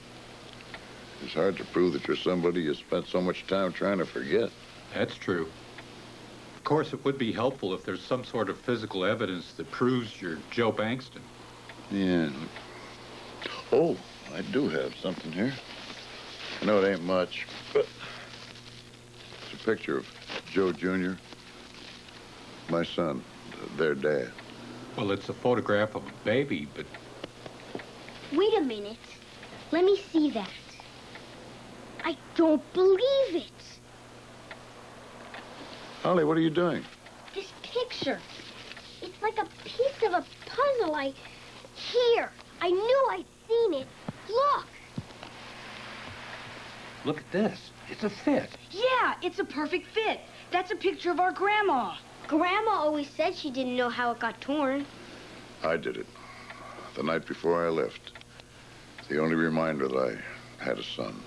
[SPEAKER 10] It's hard to prove that you're somebody you spent so much time trying to forget.
[SPEAKER 1] That's true. Of course, it would be helpful if there's some sort of physical evidence that proves you're Joe Bankston.
[SPEAKER 10] Yeah. Oh, I do have something here. I know it ain't much, but it's a picture of Joe Jr., my son, their dad.
[SPEAKER 1] Well, it's a photograph of a baby, but...
[SPEAKER 3] Wait a minute. Let me see that. I don't believe it.
[SPEAKER 10] Holly, what are you doing?
[SPEAKER 3] This picture. It's like a piece of a puzzle. Here. I knew I'd seen it. Look.
[SPEAKER 1] Look at this.
[SPEAKER 17] It's a fit.
[SPEAKER 5] Yeah, it's a perfect fit. That's a picture of our grandma.
[SPEAKER 3] Grandma always said she didn't know how it got torn.
[SPEAKER 10] I did it. The night before I left. The only reminder that I had a son.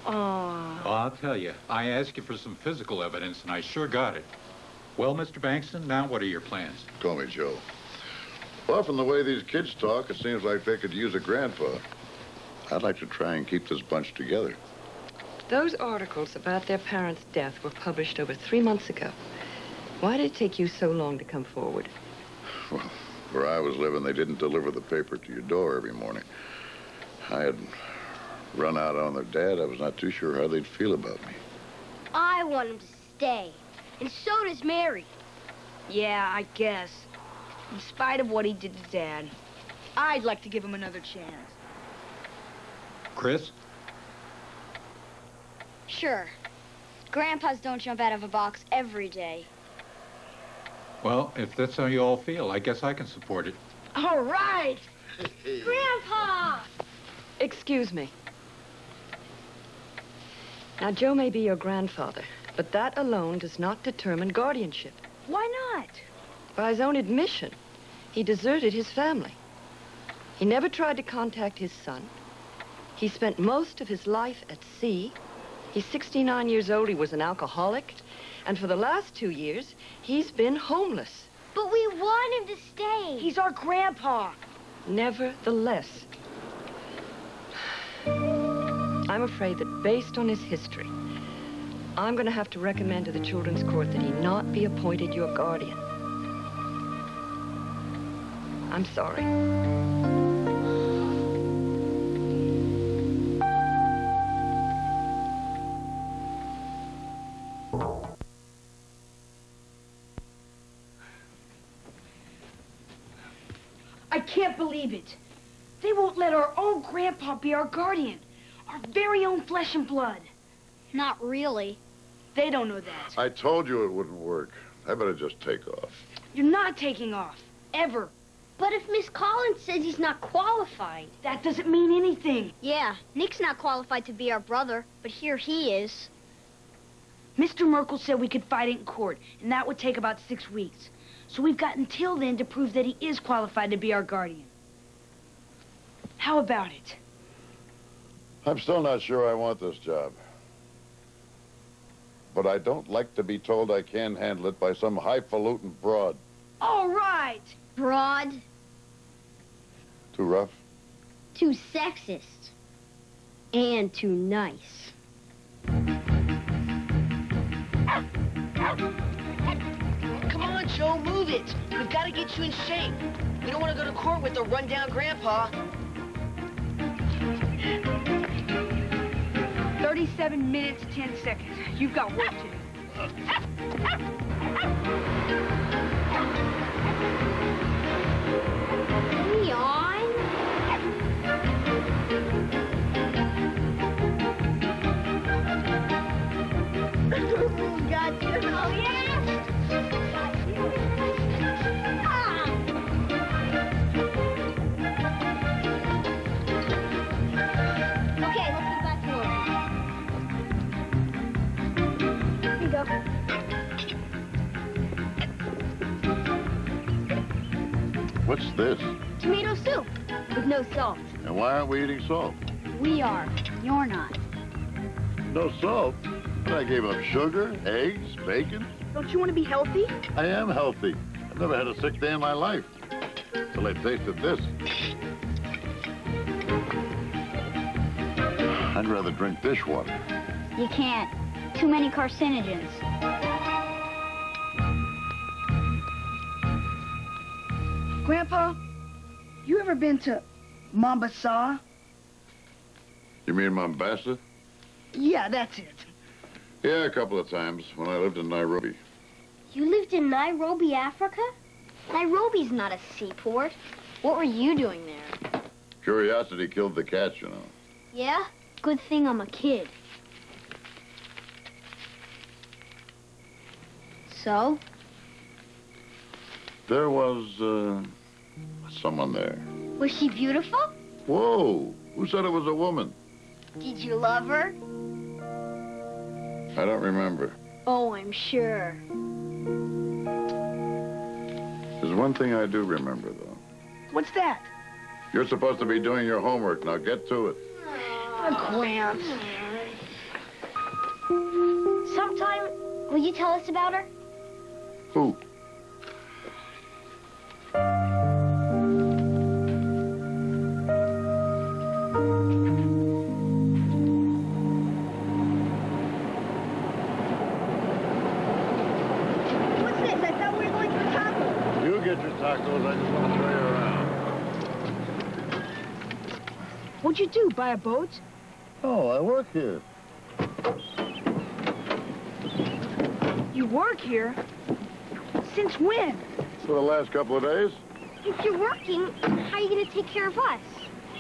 [SPEAKER 5] Aww.
[SPEAKER 17] Well, I'll tell you, I asked you for some physical evidence, and I sure got it. Well, Mr. Bankston, now what are your plans?
[SPEAKER 10] Call me Joe. Well, from the way these kids talk, it seems like they could use a grandpa. I'd like to try and keep this bunch together.
[SPEAKER 4] Those articles about their parents' death were published over 3 months ago. Why did it take you so long to come forward?
[SPEAKER 10] Well, where I was living, they didn't deliver the paper to your door every morning. I had run out on their dad. I was not too sure how they'd feel about me.
[SPEAKER 3] I want him to stay. And so does Mary.
[SPEAKER 5] Yeah, I guess. In spite of what he did to Dad, I'd like to give him another chance.
[SPEAKER 17] Chris?
[SPEAKER 3] Sure. Grandpas don't jump out of a box every day.
[SPEAKER 17] Well, if that's how you all feel, I guess I can support it.
[SPEAKER 5] All right!
[SPEAKER 3] Grandpa!
[SPEAKER 4] Excuse me. Now, Joe may be your grandfather, but that alone does not determine guardianship.
[SPEAKER 5] Why not?
[SPEAKER 4] By his own admission, he deserted his family. He never tried to contact his son. He spent most of his life at sea. He's 69 years old. He was an alcoholic. And for the last 2 years, he's been homeless.
[SPEAKER 3] But we want him to stay.
[SPEAKER 5] He's our grandpa.
[SPEAKER 4] Nevertheless, I'm afraid that based on his history, I'm going to have to recommend to the Children's Court that he not be appointed your guardian. I'm sorry.
[SPEAKER 5] I can't believe it. They won't let our own grandpa be our guardian. Our very own flesh and blood.
[SPEAKER 3] Not really.
[SPEAKER 5] They don't know that.
[SPEAKER 10] I told you it wouldn't work. I better just take off.
[SPEAKER 5] You're not taking off. Ever.
[SPEAKER 3] But if Miss Collins says he's not qualified...
[SPEAKER 5] That doesn't mean anything.
[SPEAKER 3] Yeah, Nick's not qualified to be our brother, but here he is.
[SPEAKER 5] Mr. Merkel said we could fight it in court, and that would take about 6 weeks. So we've got until then to prove that he is qualified to be our guardian. How about it?
[SPEAKER 10] I'm still not sure I want this job. But I don't like to be told I can't handle it by some highfalutin broad.
[SPEAKER 5] All right.
[SPEAKER 3] Broad.
[SPEAKER 10] Too rough?
[SPEAKER 3] Too sexist. And too nice.
[SPEAKER 18] Come on, Joe, move it. We've got to get you in shape. We don't want to go to court with a rundown grandpa.
[SPEAKER 5] 37 minutes, 10 seconds. You've got work to do.
[SPEAKER 3] Leon? Gotcha. Oh, yeah? Okay, let's get back to work. Here you go.
[SPEAKER 10] What's this?
[SPEAKER 3] Tomato soup with no salt.
[SPEAKER 10] And why aren't we eating salt?
[SPEAKER 3] We are. You're not.
[SPEAKER 10] No salt? But I gave up sugar, eggs, bacon.
[SPEAKER 5] Don't you want to be healthy?
[SPEAKER 10] I am healthy. I've never had a sick day in my life. Till I tasted this. I'd rather drink dishwater.
[SPEAKER 3] You can't. Too many carcinogens.
[SPEAKER 5] Grandpa, you ever been to Mombasa?
[SPEAKER 10] You mean Mombasa?
[SPEAKER 5] Yeah, that's it.
[SPEAKER 10] Yeah, a couple of times when I lived in Nairobi.
[SPEAKER 3] You lived in Nairobi, Africa? Nairobi's not a seaport. What were you doing there?
[SPEAKER 10] Curiosity killed the cat, you know.
[SPEAKER 3] Yeah? Good thing I'm a kid. So?
[SPEAKER 10] There was, someone there.
[SPEAKER 3] Was she beautiful?
[SPEAKER 10] Whoa! Who said it was a woman?
[SPEAKER 3] Did you love her?
[SPEAKER 10] I don't remember.
[SPEAKER 7] Oh, I'm sure.
[SPEAKER 10] There's one thing I do remember, though.
[SPEAKER 5] What's that?
[SPEAKER 10] You're supposed to be doing your homework. Now get to it.
[SPEAKER 5] Oh, Gramps.
[SPEAKER 3] Sometime, will you tell us about her?
[SPEAKER 10] Who?
[SPEAKER 7] What's this? I thought we were going for tacos.
[SPEAKER 10] You get your tacos. I just want to show you around.
[SPEAKER 5] What'd you do, buy a boat?
[SPEAKER 10] Oh, I work here.
[SPEAKER 5] You work here? Since when?
[SPEAKER 10] For the last couple of days.
[SPEAKER 3] If you're working, how are you going to take care of us?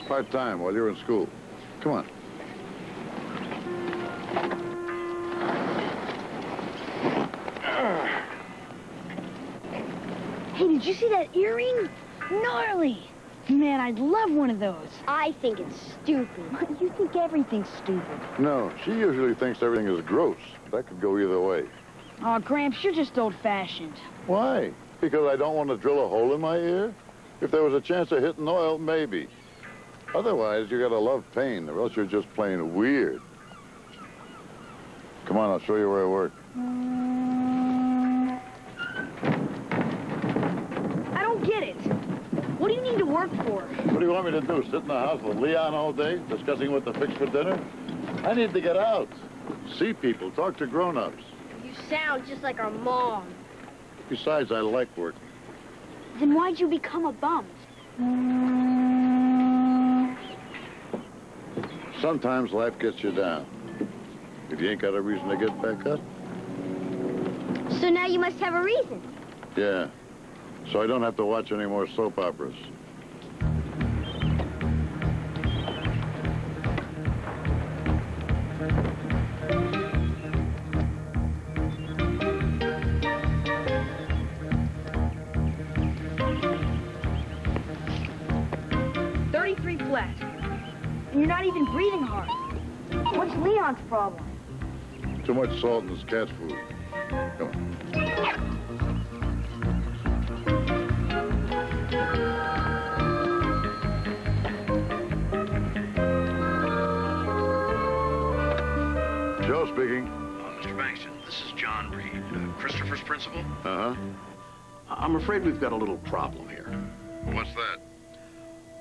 [SPEAKER 10] Part-time while you're in school. Come on.
[SPEAKER 5] Hey, did you see that earring? Gnarly. Man, I'd love one of those.
[SPEAKER 3] I think it's stupid.
[SPEAKER 5] You think everything's stupid.
[SPEAKER 10] No, she usually thinks everything is gross. That could go either way.
[SPEAKER 5] Aw, Gramps, you're just old-fashioned.
[SPEAKER 10] Why? Because I don't want to drill a hole in my ear? If there was a chance of hitting oil, maybe. Otherwise, you gotta love pain, or else you're just plain weird. Come on, I'll show you where I work.
[SPEAKER 5] I don't get it. What do you need to work for?
[SPEAKER 10] What do you want me to do, sit in the house with Leon all day, discussing what to fix for dinner? I need to get out, see people, talk to grown-ups.
[SPEAKER 3] You sound just like our mom.
[SPEAKER 10] Besides, I like work.
[SPEAKER 3] Then why'd you become a bum?
[SPEAKER 10] Sometimes life gets you down. If you ain't got a reason to get back up.
[SPEAKER 3] So now you must have a reason.
[SPEAKER 10] Yeah. So I don't have to watch any more soap operas.
[SPEAKER 5] Flat. And you're not even breathing hard. What's Leon's problem?
[SPEAKER 10] Too much salt in his cat's food. Come on. Joe speaking.
[SPEAKER 19] Mr. Bankston, this is John Reed, Christopher's principal.
[SPEAKER 10] Uh-huh.
[SPEAKER 19] I'm afraid we've got a little problem here.
[SPEAKER 10] What's that?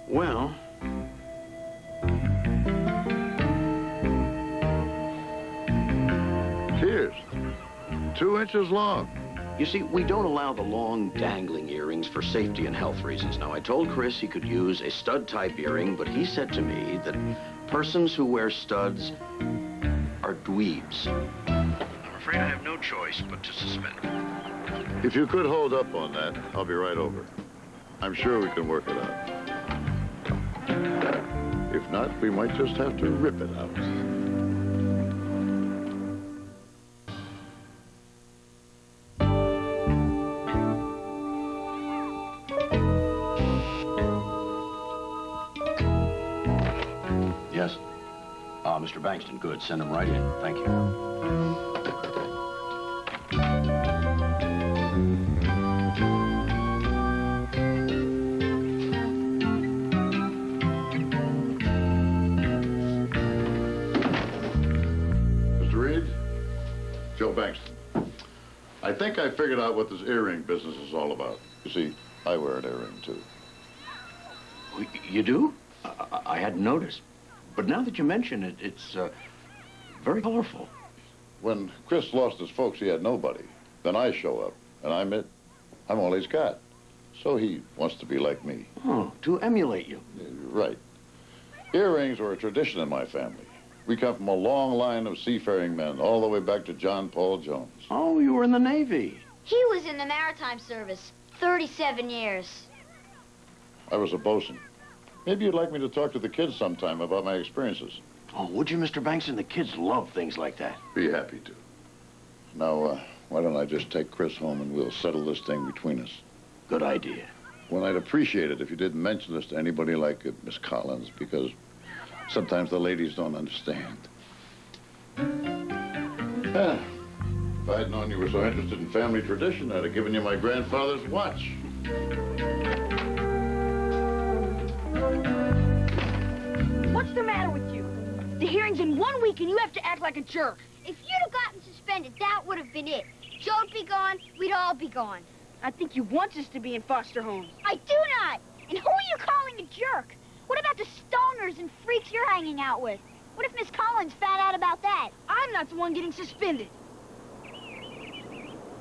[SPEAKER 19] Well...
[SPEAKER 10] Here's 2 inches long.
[SPEAKER 19] You see, we don't allow the long, dangling earrings for safety and health reasons. Now, I told Chris he could use a stud-type earring, but he said to me that persons who wear studs are dweebs. I'm afraid I have no choice but to suspend him.
[SPEAKER 10] If you could hold up on that, I'll be right over. I'm sure we can work it out. If not, we might just have to rip it out.
[SPEAKER 19] Yes? Mr. Bankston, good. Send him right in. Thank you.
[SPEAKER 10] Mr. Reed? Joe Bankston. I think I figured out what this earring business is all about. You see, I wear an earring, too.
[SPEAKER 19] You do? I hadn't noticed. But now that you mention it, it's very colorful.
[SPEAKER 10] When Chris lost his folks, he had nobody. Then I show up, and I'm it. I'm all he's got. So he wants to be like me.
[SPEAKER 19] Oh, to emulate you.
[SPEAKER 10] Right. Earrings were a tradition in my family. We come from a long line of seafaring men, all the way back to John Paul Jones.
[SPEAKER 19] Oh, you were in the Navy.
[SPEAKER 3] He was in the maritime service, 37 years.
[SPEAKER 10] I was a bosun. Maybe you'd like me to talk to the kids sometime about my experiences.
[SPEAKER 19] Oh, would you, Mr. Bankston? The kids love things like that.
[SPEAKER 10] Be happy to. Now, why don't I just take Chris home and we'll settle this thing between us?
[SPEAKER 19] Good idea.
[SPEAKER 10] Well, I'd appreciate it if you didn't mention this to anybody like Miss Collins, because sometimes the ladies don't understand. Yeah. If I'd known you were so interested in family tradition, I'd have given you my grandfather's watch.
[SPEAKER 5] What's the matter with you? The hearing's in 1 week and you have to act like a jerk.
[SPEAKER 3] If you'd have gotten suspended, that would have been it. Joe'd be gone, we'd all be gone.
[SPEAKER 5] I think you want us to be in foster homes.
[SPEAKER 3] I do not! And who are you calling a jerk? What about the stoners and freaks you're hanging out with? What if Miss Collins found out about that?
[SPEAKER 5] I'm not the one getting suspended.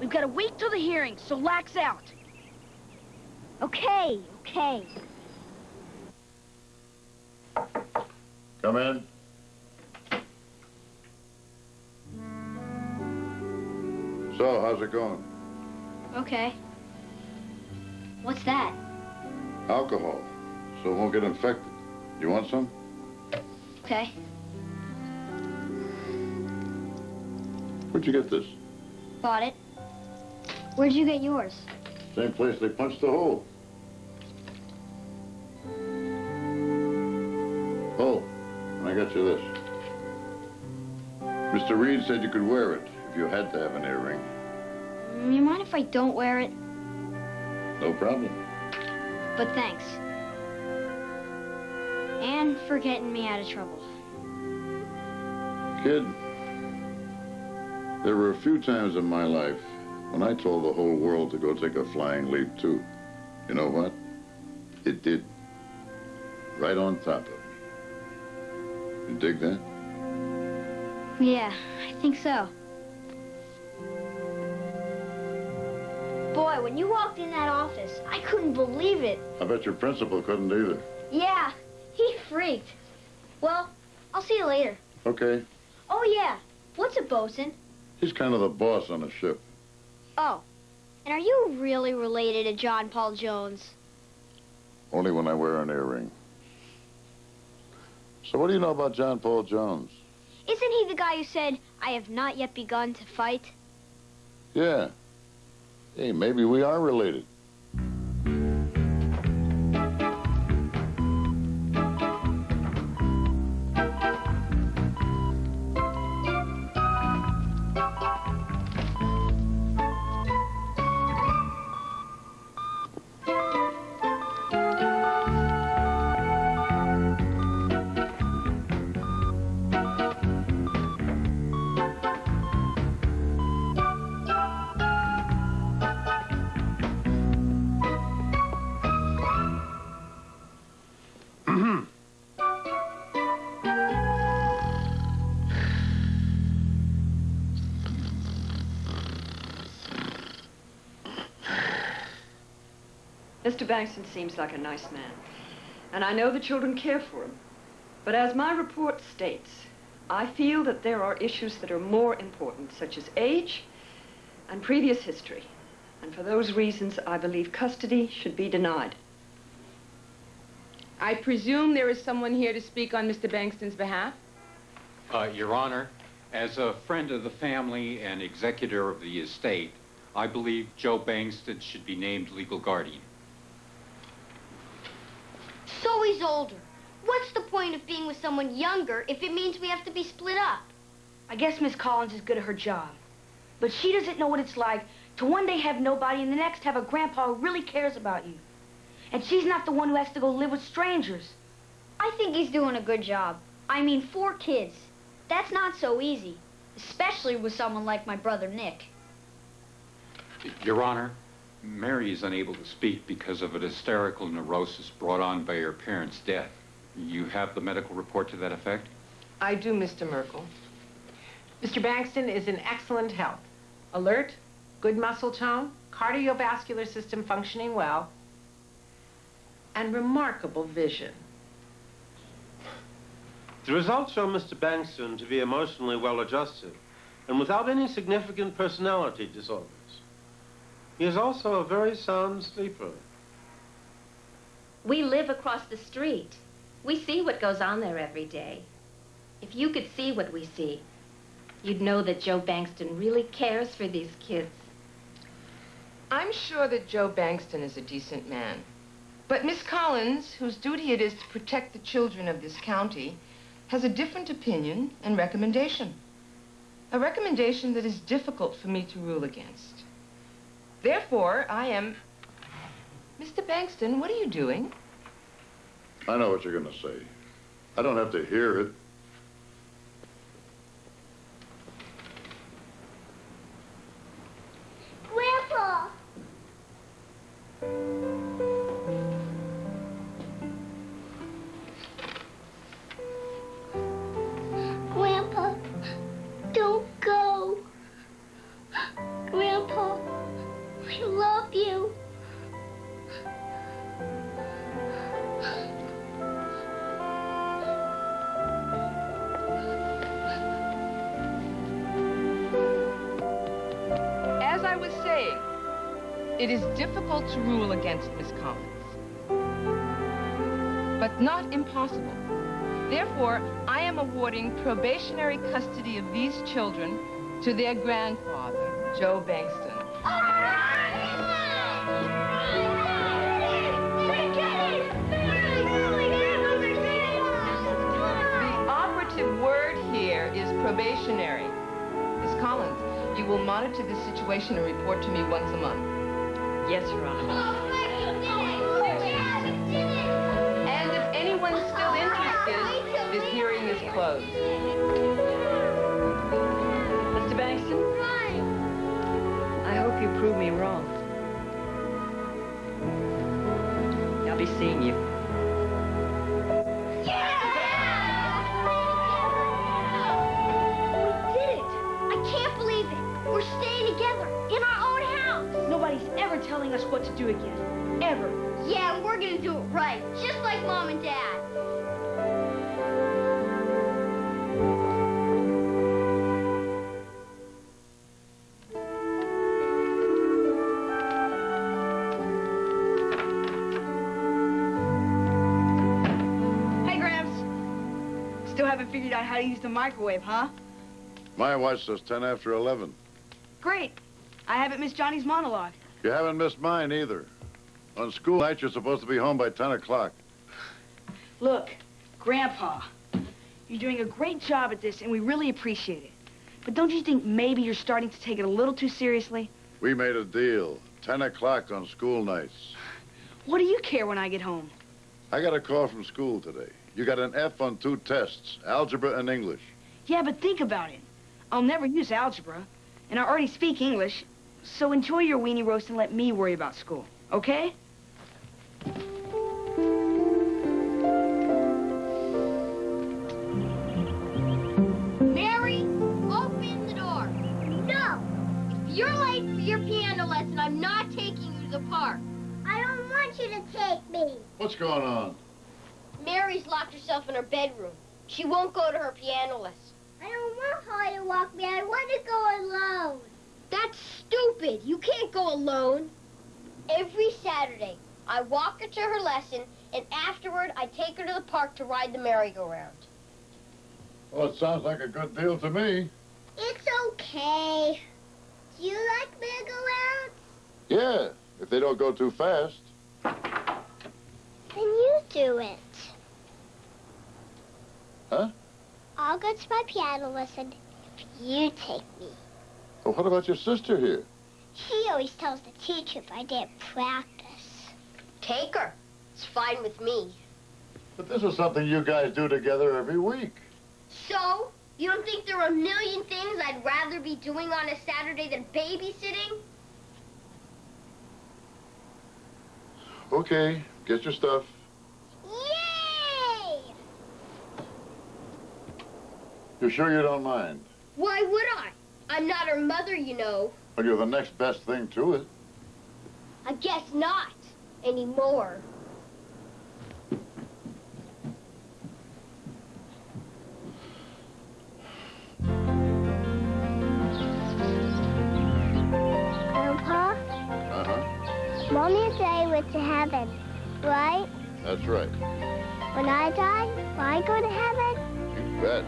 [SPEAKER 5] We've got a week till the hearing, so lax out.
[SPEAKER 3] Okay, okay.
[SPEAKER 10] Come in. So, how's it going?
[SPEAKER 3] Okay. What's that?
[SPEAKER 10] Alcohol, so it won't get infected. You want some?
[SPEAKER 3] Okay.
[SPEAKER 10] Where'd you get this?
[SPEAKER 3] Bought it. Where'd you get yours?
[SPEAKER 10] Same place they punched the hole. Oh, and I got you this. Mr. Reed said you could wear it if you had to have an earring.
[SPEAKER 3] You mind if I don't wear it?
[SPEAKER 10] No problem.
[SPEAKER 3] But thanks. And for getting me out of trouble.
[SPEAKER 10] Kid, there were a few times in my life when I told the whole world to go take a flying leap, too. You know what? It did. Right on top of me. You dig that?
[SPEAKER 3] Yeah, I think so. Boy, when you walked in that office, I couldn't believe it.
[SPEAKER 10] I bet your principal couldn't either.
[SPEAKER 3] Yeah, he freaked. Well, I'll see you later.
[SPEAKER 10] Okay.
[SPEAKER 3] Oh, yeah. What's a bosun?
[SPEAKER 10] He's kind of the boss on a ship.
[SPEAKER 3] Oh, and are you really related to John Paul Jones?
[SPEAKER 10] Only when I wear an earring. So what do you know about John Paul Jones?
[SPEAKER 3] Isn't he the guy who said, I have not yet begun to fight?
[SPEAKER 10] Yeah. Hey, maybe we are related.
[SPEAKER 4] Mr. Bankston seems like a nice man, and I know the children care for him. But as my report states, I feel that there are issues that are more important, such as age and previous history. And for those reasons, I believe custody should be denied.
[SPEAKER 20] I presume there is someone here to speak on Mr. Bankston's behalf?
[SPEAKER 17] Your Honor, as a friend of the family and executor of the estate, I believe Joe Bankston should be named legal guardian.
[SPEAKER 3] So he's older. What's the point of being with someone younger if it means we have to be split up?
[SPEAKER 5] I guess Miss Collins is good at her job. But she doesn't know what it's like to one day have nobody and the next have a grandpa who really cares about you. And she's not the one who has to go live with strangers.
[SPEAKER 3] I think he's doing a good job. I mean, 4 kids. That's not so easy, especially with someone like my brother Nick.
[SPEAKER 17] Your Honor, Mary is unable to speak because of an hysterical neurosis brought on by her parents' death. You have the medical report to that effect?
[SPEAKER 20] I do, Mr. Merkel. Mr. Bankston is in excellent health. Alert, good muscle tone, cardiovascular system functioning well, and remarkable vision.
[SPEAKER 12] The results show Mr. Bankston to be emotionally well-adjusted and without any significant personality disorders. He is also a very sound sleeper.
[SPEAKER 6] We live across the street. We see what goes on there every day. If you could see what we see, you'd know that Joe Bankston really cares for these kids.
[SPEAKER 20] I'm sure that Joe Bankston is a decent man. But Miss Collins, whose duty it is to protect the children of this county, has a different opinion and recommendation. A recommendation that is difficult for me to rule against. Therefore, I am... Mr. Bankston, what are you doing?
[SPEAKER 10] I know what you're going to say. I don't have to hear it.
[SPEAKER 3] Grandpa! Grandpa, don't go. Grandpa, I love you.
[SPEAKER 20] As I was saying, it is difficult to rule against Miss Collins, but not impossible. Therefore, I am awarding probationary custody of these children to their grandfather, Joe Bankston. The operative word here is probationary. Miss Collins, you will monitor this situation and report to me once a month.
[SPEAKER 4] Yes, Your Honor.
[SPEAKER 20] And if anyone's still interested, this hearing is closed.
[SPEAKER 4] Mr. Bankston? I hope you prove me wrong. I'll be seeing you.
[SPEAKER 3] We're staying together in our own house.
[SPEAKER 5] Nobody's ever telling us what to do again. Ever.
[SPEAKER 3] Yeah, and we're gonna do it right, just like Mom and Dad.
[SPEAKER 5] Hey, Gramps. Still haven't figured out how to use the microwave, huh?
[SPEAKER 10] My watch says 10 after 11.
[SPEAKER 5] Great. I haven't missed Johnny's monologue.
[SPEAKER 10] You haven't missed mine either. On school night, you're supposed to be home by 10 o'clock.
[SPEAKER 5] Look, Grandpa, you're doing a great job at this, and we really appreciate it. But don't you think maybe you're starting to take it a little too seriously?
[SPEAKER 10] We made a deal. 10 o'clock on school nights.
[SPEAKER 5] What do you care when I get home?
[SPEAKER 10] I got a call from school today. You got an F on 2 tests, algebra and English.
[SPEAKER 5] Yeah, but think about it. I'll never use algebra, and I already speak English, so enjoy your weenie roast and let me worry about school, okay?
[SPEAKER 3] Mary, open the door. No! If you're late for your piano lesson, I'm not taking you to the park. I don't want you to take me.
[SPEAKER 10] What's going on?
[SPEAKER 3] Mary's locked herself in her bedroom. She won't go to her piano lesson. I don't want her to walk me. I want to go alone. That's stupid. You can't go alone. Every Saturday, I walk her to her lesson, and afterward, I take her to the park to ride the merry-go-round.
[SPEAKER 10] Well, it sounds like a good deal to me.
[SPEAKER 3] It's okay. Do you like merry-go-rounds?
[SPEAKER 10] Yeah, if they don't go too fast.
[SPEAKER 3] Then you do it.
[SPEAKER 10] Huh?
[SPEAKER 3] I'll go to my piano lesson if you take me.
[SPEAKER 10] Well, what about your sister here?
[SPEAKER 3] She always tells the teacher if I didn't practice. Take her. It's fine with me.
[SPEAKER 10] But this is something you guys do together every week.
[SPEAKER 3] So? You don't think there are a million things I'd rather be doing on a Saturday than babysitting?
[SPEAKER 10] Okay, get your stuff.
[SPEAKER 3] Yay!
[SPEAKER 10] You sure you don't mind?
[SPEAKER 3] Why would I? I'm not her mother, you know.
[SPEAKER 10] Well, you're the next best thing to it.
[SPEAKER 3] I guess not anymore. Grandpa?
[SPEAKER 10] Uh-huh.
[SPEAKER 3] Mommy and Daddy went to heaven, right?
[SPEAKER 10] That's right.
[SPEAKER 3] When I die, will I go to heaven?
[SPEAKER 10] You bet.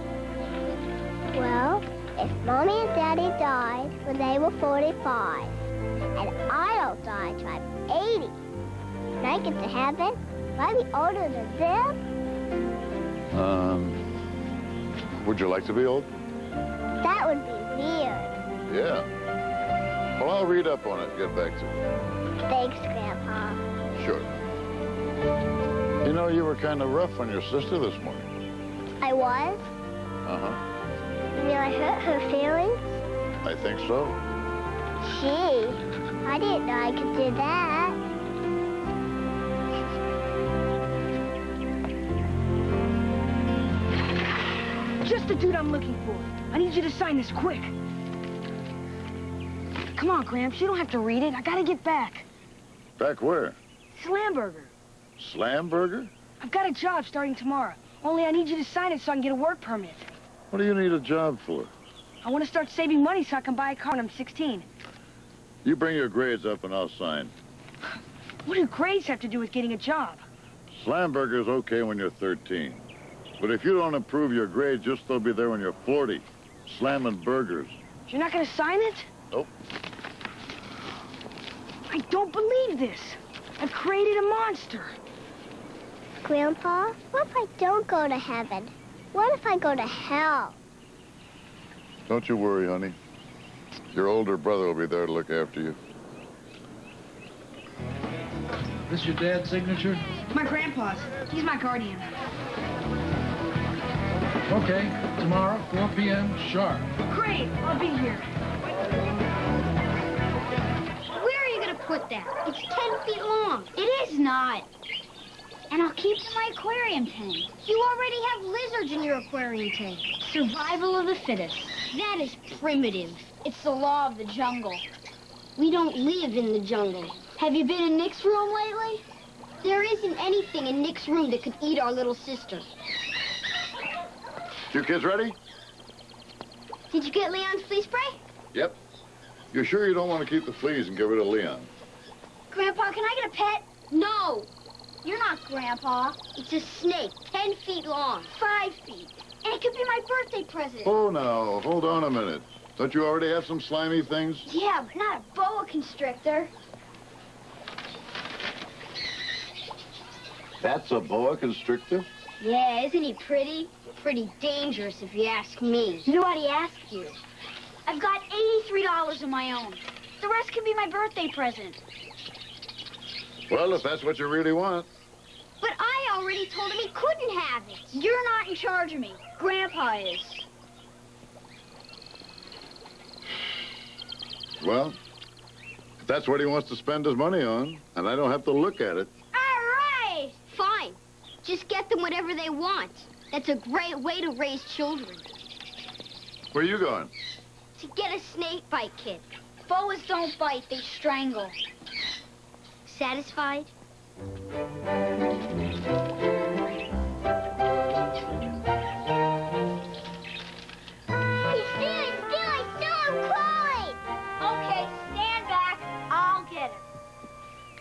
[SPEAKER 3] Well, if Mommy and Daddy died when they were 45, and I don't die until I'm 80, when I get to heaven, will I be older than them?
[SPEAKER 10] Would you like to be old?
[SPEAKER 3] That would be
[SPEAKER 10] Yeah. Well, I'll read up on it and get back to you.
[SPEAKER 7] Thanks, Grandpa.
[SPEAKER 10] Sure. You know, you were kind of rough on your sister this morning.
[SPEAKER 7] I was?
[SPEAKER 10] Uh-huh.
[SPEAKER 7] You mean I hurt her feelings?
[SPEAKER 10] I think so.
[SPEAKER 7] Gee, I didn't know I could do that.
[SPEAKER 5] Just the dude I'm looking for. I need you to sign this quick. Come on, Gramps. You don't have to read it. I gotta get back.
[SPEAKER 10] Back where?
[SPEAKER 5] Slamburger.
[SPEAKER 10] Slamburger?
[SPEAKER 5] I've got a job starting tomorrow. Only I need you to sign it so I can get a work permit.
[SPEAKER 10] What do you need a job for?
[SPEAKER 5] I want to start saving money so I can buy a car when I'm 16.
[SPEAKER 10] You bring your grades up and I'll sign.
[SPEAKER 5] What do grades have to do with getting a job?
[SPEAKER 10] Slamburger's okay when you're 13. But if you don't improve your grades, you'll still be there when you're 40. Slamming burgers.
[SPEAKER 5] You're not going to sign it?
[SPEAKER 10] Nope.
[SPEAKER 5] I don't believe this. I've created a monster.
[SPEAKER 7] Grandpa, what if I don't go to heaven? What if I go to hell?
[SPEAKER 10] Don't you worry, honey. Your older brother will be there to look after you.
[SPEAKER 21] This your dad's signature?
[SPEAKER 5] My grandpa's. He's my guardian.
[SPEAKER 21] Okay, tomorrow, 4 p.m. sharp.
[SPEAKER 5] Great, I'll be here.
[SPEAKER 3] Where are you going to put that? It's 10 feet long. It is not. And I'll keep it in my aquarium tank. You already have lizards in your aquarium tank. Survival of the fittest. That is primitive. It's the law of the jungle. We don't live in the jungle. Have you been in Nick's room lately? There isn't anything in Nick's room that could eat our little sister.
[SPEAKER 10] You kids ready?
[SPEAKER 3] Did you get Leon's flea spray?
[SPEAKER 10] Yep. You're sure you don't want to keep the fleas and get rid of Leon?
[SPEAKER 3] Grandpa, can I get a pet? No. You're not Grandpa. It's a snake, 10 feet long, 5 feet. And it could be my birthday present.
[SPEAKER 10] Oh, now, hold on a minute. Don't you already have some slimy things?
[SPEAKER 3] Yeah, but not a boa constrictor.
[SPEAKER 10] That's a boa constrictor?
[SPEAKER 3] Yeah, isn't he pretty? Pretty dangerous, if you ask me. Nobody asked you. I've got $83 of my own. The rest can be my birthday present.
[SPEAKER 10] Well, if that's what you really want.
[SPEAKER 3] But I already told him he couldn't have it. You're not in charge of me. Grandpa is.
[SPEAKER 10] Well, if that's what he wants to spend his money on, and I don't have to look at it.
[SPEAKER 3] All right. Fine. Just get them whatever they want. That's a great way to raise children.
[SPEAKER 10] Where are you going?
[SPEAKER 3] To get a snake bite kit. Boas don't bite, they strangle. Satisfied?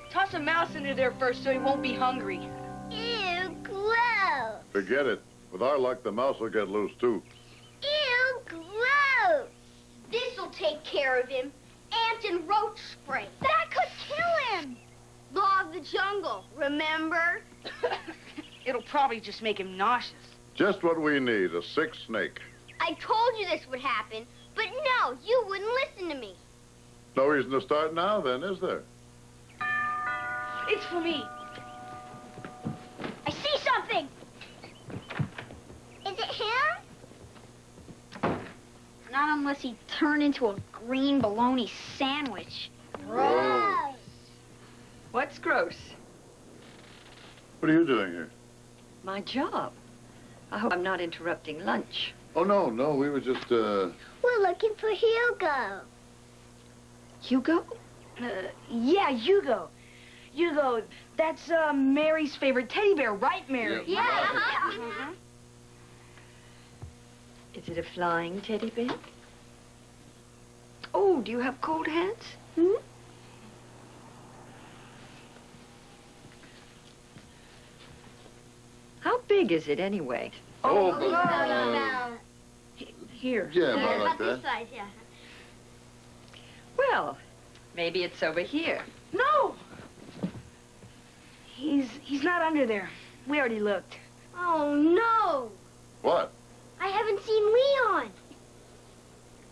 [SPEAKER 5] Toss a mouse into there first so he won't be hungry.
[SPEAKER 7] Ew, gross.
[SPEAKER 10] Forget it. With our luck, the mouse will get loose, too.
[SPEAKER 7] Ew, gross.
[SPEAKER 3] This'll take care of him. Ant and roach spray. That could kill him. Law of the jungle, remember?
[SPEAKER 5] It'll probably just make him nauseous.
[SPEAKER 10] Just what we need, a sick snake.
[SPEAKER 3] I told you this would happen, but no, you wouldn't listen to me.
[SPEAKER 10] No reason to start now, then, is there?
[SPEAKER 5] It's for me.
[SPEAKER 3] I see something.
[SPEAKER 7] Is it him?
[SPEAKER 3] Not unless he turned into a green bologna sandwich.
[SPEAKER 7] Gross.
[SPEAKER 4] What's gross?
[SPEAKER 10] What are you doing here?
[SPEAKER 4] My job. I hope I'm not interrupting lunch.
[SPEAKER 10] Oh, no, we were just,
[SPEAKER 7] We're looking for Hugo.
[SPEAKER 4] Hugo?
[SPEAKER 5] Yeah, Hugo. Hugo, that's Mary's favorite teddy bear, right, Mary?
[SPEAKER 3] Yeah.
[SPEAKER 4] Is it a flying teddy bear? Oh, do you have cold hands?
[SPEAKER 5] Hmm?
[SPEAKER 4] How big is it anyway?
[SPEAKER 5] Here.
[SPEAKER 10] Yeah, about like
[SPEAKER 3] This
[SPEAKER 10] that.
[SPEAKER 3] side, yeah.
[SPEAKER 4] Well, maybe it's over here.
[SPEAKER 5] No! He's not under there. We already looked.
[SPEAKER 3] Oh, no.
[SPEAKER 10] What?
[SPEAKER 3] I haven't seen Leon.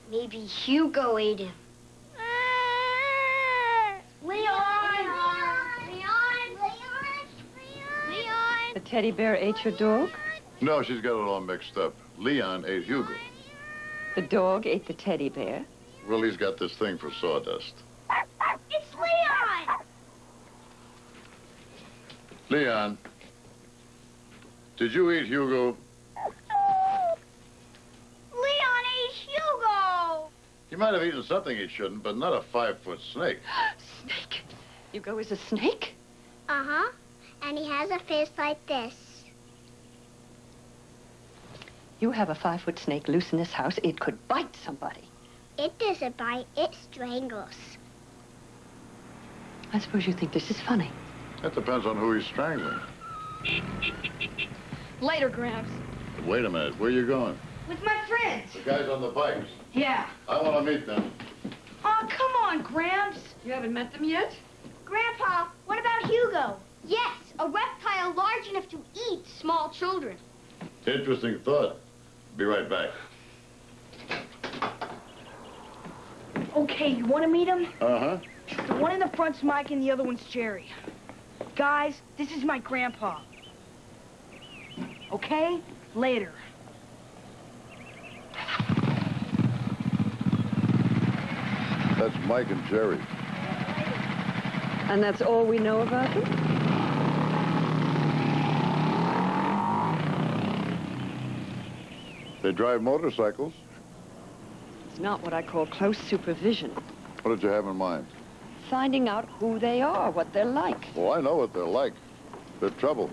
[SPEAKER 3] Maybe Hugo ate him.
[SPEAKER 4] The teddy bear ate your dog?
[SPEAKER 10] No, she's got it all mixed up. Leon ate Hugo.
[SPEAKER 4] The dog ate the teddy bear?
[SPEAKER 10] Willie's got this thing for sawdust.
[SPEAKER 3] It's Leon!
[SPEAKER 10] Leon, did you eat Hugo?
[SPEAKER 3] Leon ate Hugo!
[SPEAKER 10] He might have eaten something he shouldn't, but not a 5-foot snake.
[SPEAKER 4] Snake? Hugo is a snake?
[SPEAKER 7] Uh-huh. And he has a face like this.
[SPEAKER 4] You have a 5-foot snake loose in this house, it could bite somebody.
[SPEAKER 7] It doesn't bite, it strangles.
[SPEAKER 4] I suppose you think this is funny.
[SPEAKER 10] That depends on who he's strangling.
[SPEAKER 5] Later, Gramps.
[SPEAKER 10] But wait a minute, where are you going?
[SPEAKER 5] With my friends.
[SPEAKER 10] The guys on the bikes.
[SPEAKER 5] Yeah.
[SPEAKER 10] I want to meet them.
[SPEAKER 5] Oh, come on, Gramps.
[SPEAKER 4] You haven't met them yet?
[SPEAKER 3] Grandpa, what about Hugo? Yes, a reptile large enough to eat small children.
[SPEAKER 10] Interesting thought. Be right back.
[SPEAKER 5] Okay, you want to meet him?
[SPEAKER 10] Uh-huh.
[SPEAKER 5] The one in the front's Mike and the other one's Jerry. Guys, this is my grandpa. Okay? Later.
[SPEAKER 10] That's Mike and Jerry.
[SPEAKER 4] And that's all we know about them?
[SPEAKER 10] They drive motorcycles.
[SPEAKER 4] It's not what I call close supervision.
[SPEAKER 10] What did you have in mind?
[SPEAKER 4] Finding out who they are, what they're like.
[SPEAKER 10] Well, I know what they're like. They're trouble.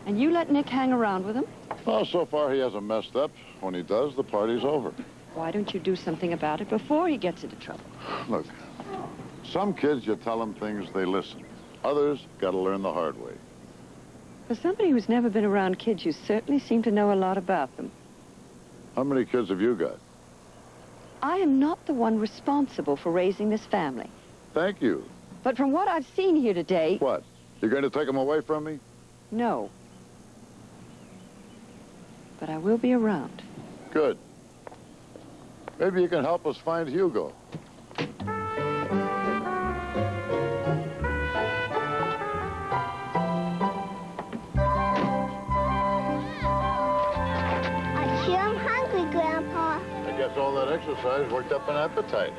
[SPEAKER 4] And you let Nick hang around with them?
[SPEAKER 10] Well, so far he hasn't messed up. When he does, the party's over.
[SPEAKER 4] Why don't you do something about it before he gets into trouble?
[SPEAKER 10] Look, some kids, you tell them things, they listen. Others got to learn the hard way.
[SPEAKER 4] For somebody who's never been around kids, you certainly seem to know a lot about them.
[SPEAKER 10] How many kids have you got?
[SPEAKER 4] I am not the one responsible for raising this family.
[SPEAKER 10] Thank you.
[SPEAKER 4] But from what I've seen here today...
[SPEAKER 10] What? You're going to take them away from me?
[SPEAKER 4] No. But I will be around.
[SPEAKER 10] Good. Maybe you can help us find Hugo.
[SPEAKER 7] I sure am hungry, Grandpa.
[SPEAKER 10] I guess all that exercise worked up an appetite.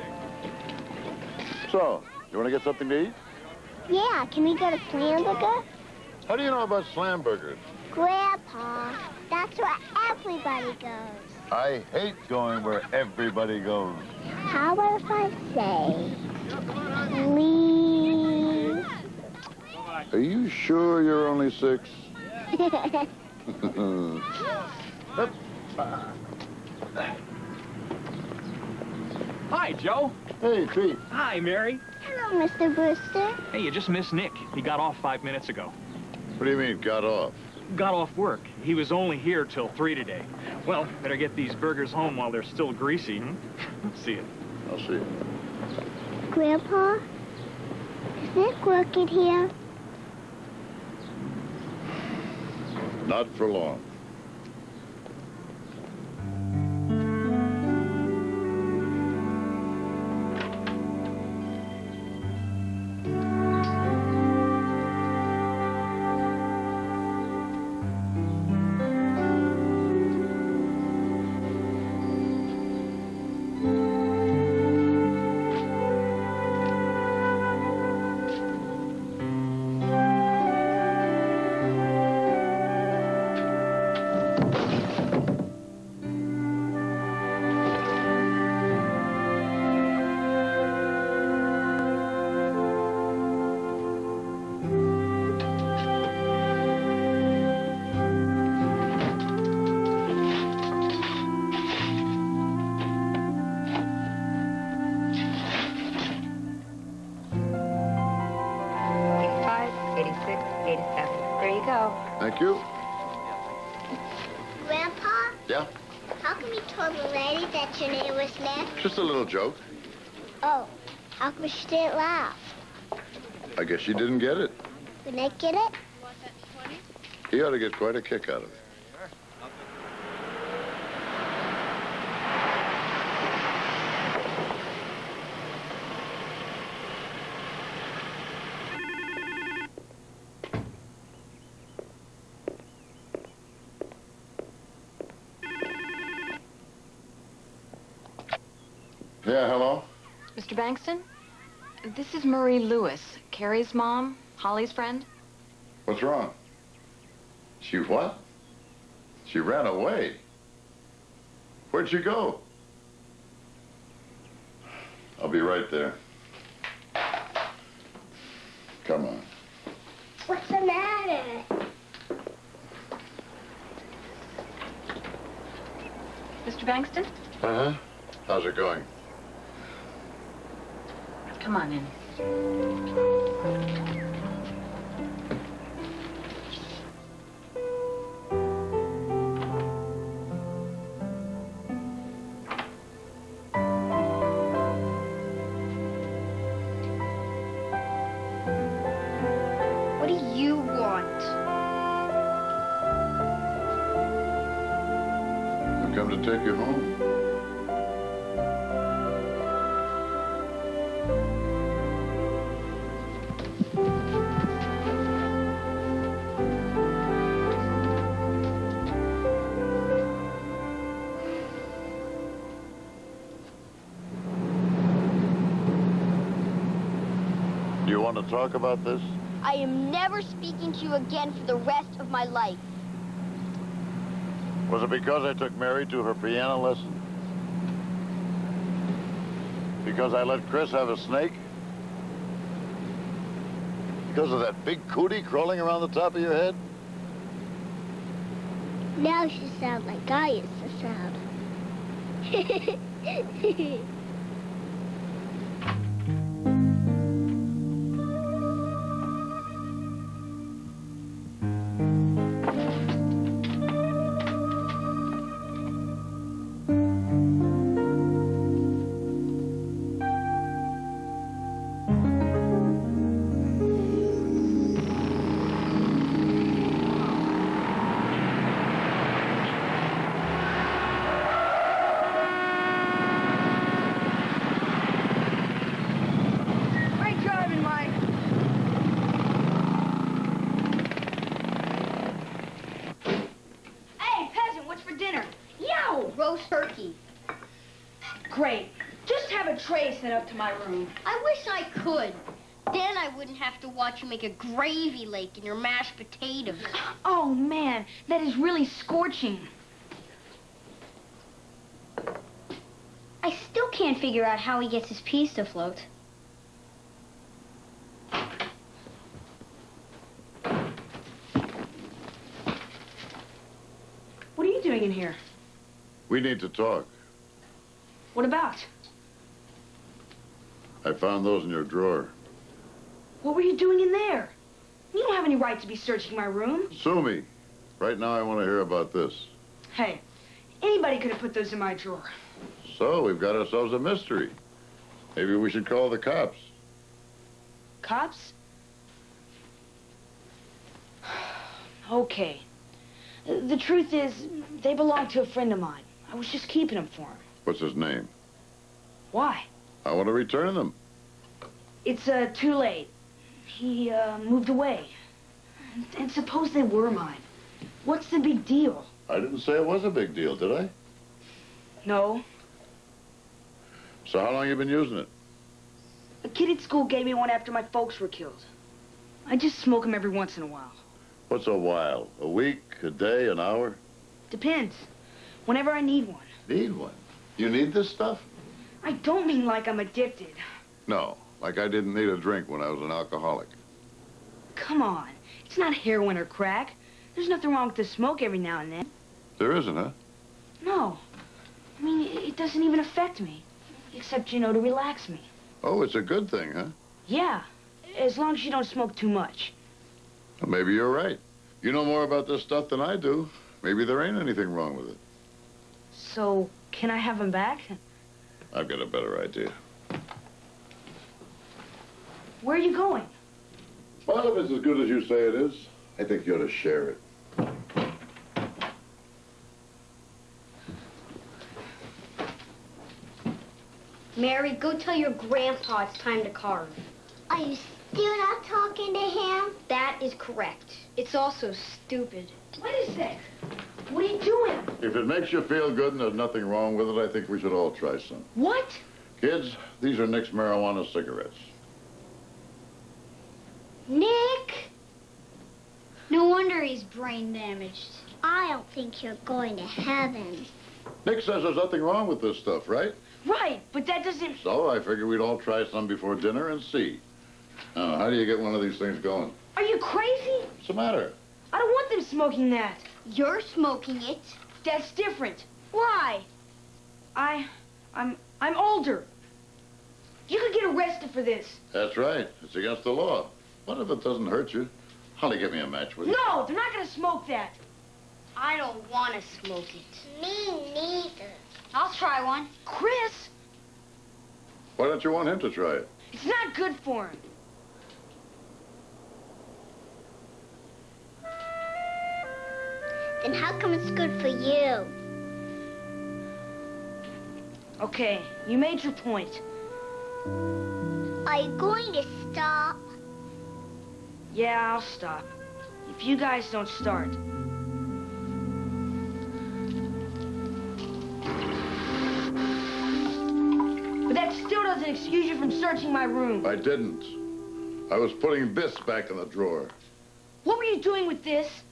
[SPEAKER 10] So, you want to get something to eat?
[SPEAKER 7] Yeah, can we go to Slamburger?
[SPEAKER 10] How do you know about slam burgers?
[SPEAKER 7] Grandpa, that's where everybody goes.
[SPEAKER 10] I hate going where everybody goes.
[SPEAKER 7] How about if I say, please?
[SPEAKER 10] Are you sure you're only 6?
[SPEAKER 1] Hi, Joe.
[SPEAKER 10] Hey, Pete.
[SPEAKER 1] Hi, Mary.
[SPEAKER 7] Hello, Mr. Brewster.
[SPEAKER 1] Hey, you just missed Nick. He got off 5 minutes ago.
[SPEAKER 10] What do you mean, got off?
[SPEAKER 1] Got off work. He was only here till 3 today. Well, better get these burgers home while they're still greasy, hmm? See you.
[SPEAKER 10] I'll see you.
[SPEAKER 7] Grandpa, is Nick working here?
[SPEAKER 10] Not for long. Thank you.
[SPEAKER 7] Grandpa,
[SPEAKER 10] Yeah?
[SPEAKER 7] how come you told the lady that your name was Nick?
[SPEAKER 10] Just a little joke.
[SPEAKER 7] Oh, how come she didn't laugh?
[SPEAKER 10] I guess you didn't get it.
[SPEAKER 7] Did Nick get it?
[SPEAKER 10] He ought to get quite a kick out of it. Yeah, hello?
[SPEAKER 4] Mr. Bankston? This is Marie Lewis, Carrie's mom, Holly's friend.
[SPEAKER 10] What's wrong? She what? She ran away. Where'd she go? I'll be right there. Come on.
[SPEAKER 7] What's the matter?
[SPEAKER 4] Mr. Bankston?
[SPEAKER 10] Uh-huh. How's it going?
[SPEAKER 4] Come on in.
[SPEAKER 3] What do you want?
[SPEAKER 10] I've come to take you home. Do you want to talk about this?
[SPEAKER 7] I am never speaking to you again for the rest of my life.
[SPEAKER 10] Was it because I took Mary to her piano lesson? Because I let Chris have a snake? Because of that big cootie crawling around the top of your head?
[SPEAKER 7] Now you sound like I used to sound.
[SPEAKER 5] Great driving, Mike. Hey, peasant, what's for dinner?
[SPEAKER 3] Yo! Roast turkey.
[SPEAKER 5] Great. Just have a tray sent up to my room.
[SPEAKER 3] I wish I could. Then I wouldn't have to watch you make a gravy lake in your mashed potatoes.
[SPEAKER 5] Oh, man, that is really scorching.
[SPEAKER 3] I still can't figure out how he gets his peas to float.
[SPEAKER 5] What are you doing in here?
[SPEAKER 10] We need to talk.
[SPEAKER 5] What about?
[SPEAKER 10] I found those in your drawer.
[SPEAKER 5] What were you doing in there? You don't have any right to be searching my room.
[SPEAKER 10] Sue me. Right now I want to hear about this.
[SPEAKER 5] Hey, anybody could have put those in my drawer.
[SPEAKER 10] So, we've got ourselves a mystery. Maybe we should call the cops.
[SPEAKER 5] Cops? Okay. The truth is, they belong to a friend of mine. I was just keeping them for him.
[SPEAKER 10] What's his name?
[SPEAKER 5] Why?
[SPEAKER 10] I want to return them.
[SPEAKER 5] It's, too late. He, moved away. And suppose they were mine. What's the big deal?
[SPEAKER 10] I didn't say it was a big deal, did I?
[SPEAKER 5] No.
[SPEAKER 10] So how long you been using it?
[SPEAKER 5] A kid at school gave me one after my folks were killed. I just smoke them every once in a while.
[SPEAKER 10] What's a while? A week, a day, an hour?
[SPEAKER 5] Depends. Whenever I need one.
[SPEAKER 10] Need one? You need this stuff?
[SPEAKER 5] I don't mean like I'm addicted.
[SPEAKER 10] No, like I didn't need a drink when I was an alcoholic.
[SPEAKER 5] Come on. It's not heroin or crack. There's nothing wrong with the smoke every now and then.
[SPEAKER 10] There isn't, huh?
[SPEAKER 5] No. I mean, it doesn't even affect me. Except, you know, to relax me.
[SPEAKER 10] Oh, it's a good thing, huh?
[SPEAKER 5] Yeah. As long as you don't smoke too much.
[SPEAKER 10] Well, maybe you're right. You know more about this stuff than I do. Maybe there ain't anything wrong with it.
[SPEAKER 5] So, can I have them back?
[SPEAKER 10] I've got a better idea.
[SPEAKER 5] Where are you going?
[SPEAKER 10] Well, if it's as good as you say it is, I think you ought to share it.
[SPEAKER 3] Mary, go tell your grandpa it's time to carve.
[SPEAKER 7] Are you still not talking to him?
[SPEAKER 3] That is correct. It's also stupid.
[SPEAKER 5] Wait a sec. What are you doing?
[SPEAKER 10] If it makes you feel good and there's nothing wrong with it, I think we should all try some.
[SPEAKER 5] What?
[SPEAKER 10] Kids, these are Nick's marijuana cigarettes.
[SPEAKER 3] Nick! No wonder he's brain damaged.
[SPEAKER 7] I don't think you're going to heaven.
[SPEAKER 10] Nick says there's nothing wrong with this stuff, right?
[SPEAKER 5] Right, but that doesn't...
[SPEAKER 10] So I figured we'd all try some before dinner and see. Now, how do you get one of these things going?
[SPEAKER 5] Are you crazy?
[SPEAKER 10] What's the matter?
[SPEAKER 5] I don't want them smoking that.
[SPEAKER 3] You're smoking it.
[SPEAKER 5] That's different. Why? I'm older. You could get arrested for this.
[SPEAKER 10] That's right. It's against the law. What if it doesn't hurt you? Holly, get me a match, will you?
[SPEAKER 5] No, they're not going to smoke that.
[SPEAKER 3] I don't want to smoke it.
[SPEAKER 7] Me neither.
[SPEAKER 3] I'll try one.
[SPEAKER 5] Chris,
[SPEAKER 10] Why don't you want him to try it?
[SPEAKER 5] it's not good for him.
[SPEAKER 7] Then how come it's good for you?
[SPEAKER 5] Okay, you made your point.
[SPEAKER 7] Are you going to stop?
[SPEAKER 5] Yeah, I'll stop. If you guys don't start. But that still doesn't excuse you from searching my room.
[SPEAKER 10] I didn't. I was putting bits back in the drawer.
[SPEAKER 5] What were you doing with this?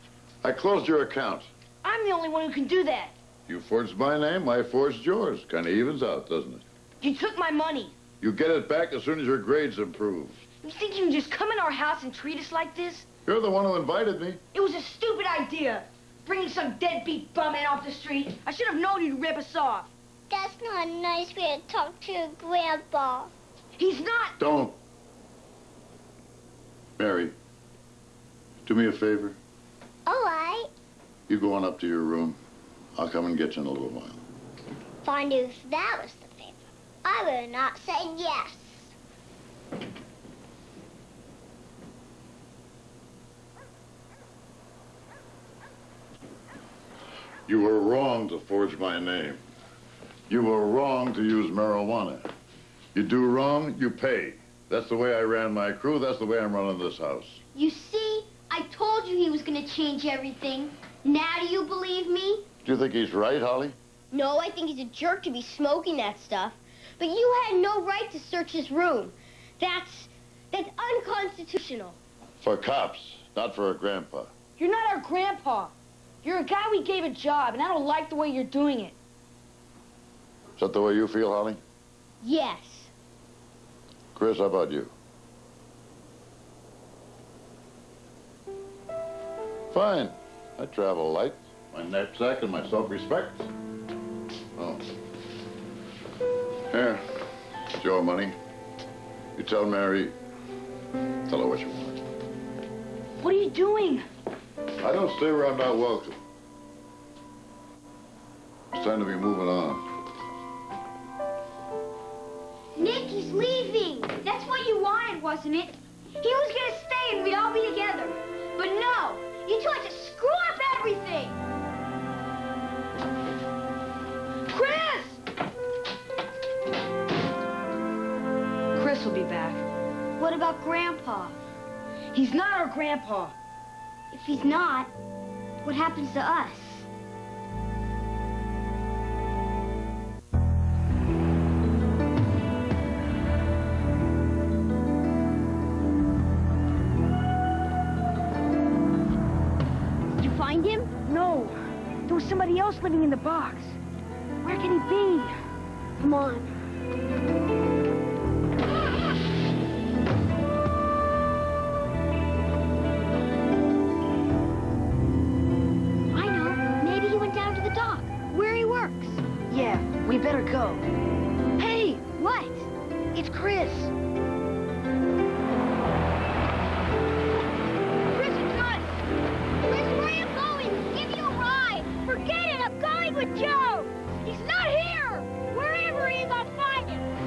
[SPEAKER 10] I closed your account.
[SPEAKER 5] I'm the only one who can do that.
[SPEAKER 10] You forged my name, I forged yours. Kind of evens out, doesn't it?
[SPEAKER 5] You took my money.
[SPEAKER 10] You get it back as soon as your grades improve.
[SPEAKER 5] You think you can just come in our house and treat us like this?
[SPEAKER 10] You're the one who invited me.
[SPEAKER 5] It was a stupid idea. Bringing some deadbeat bumhead off the street. I should have known you'd rip us off.
[SPEAKER 7] That's not a nice way to talk to your grandpa.
[SPEAKER 5] He's not.
[SPEAKER 10] Don't. Mary, do me a favor.
[SPEAKER 7] All right.
[SPEAKER 10] You go on up to your room. I'll come and get you in a little while.
[SPEAKER 7] If I knew that was the favor, I would have not said yes.
[SPEAKER 10] You were wrong to forge my name. You were wrong to use marijuana. You do wrong, you pay. That's the way I ran my crew. That's the way I'm running this house.
[SPEAKER 3] You see, I told you he was going to change everything. Now do you believe me?
[SPEAKER 10] Do you think he's right, Holly?
[SPEAKER 3] No, I think he's a jerk to be smoking that stuff. But you had no right to search his room. That's unconstitutional.
[SPEAKER 10] For cops, not for a grandpa.
[SPEAKER 5] You're not our grandpa. You're a guy we gave a job, and I don't like the way you're doing it.
[SPEAKER 10] Is that the way you feel, Holly?
[SPEAKER 3] Yes.
[SPEAKER 10] Chris, how about you? Fine. I travel light. My knapsack and my self-respect. Oh. Here. It's your money. You tell Mary. Tell her what you want.
[SPEAKER 5] What are you doing?
[SPEAKER 10] I don't stay where I'm not welcome. It's time to be moving on.
[SPEAKER 3] Nick, he's leaving. That's what you wanted, wasn't it? He was going to stay and we'd all be together. But no, you tried to screw up everything.
[SPEAKER 5] Chris! Chris will be back.
[SPEAKER 3] What about Grandpa?
[SPEAKER 5] He's not our grandpa.
[SPEAKER 3] If he's not, what happens to us? Did you find him?
[SPEAKER 5] No. There was somebody else living in the box. Where can he be?
[SPEAKER 3] Come on.
[SPEAKER 5] Yeah, we better go.
[SPEAKER 3] Hey, what?
[SPEAKER 5] It's Chris.
[SPEAKER 3] Chris, it's us. Chris, where are you going? Give you a ride. Forget it, I'm going with Joe. He's not here. Wherever he is, I'll find him.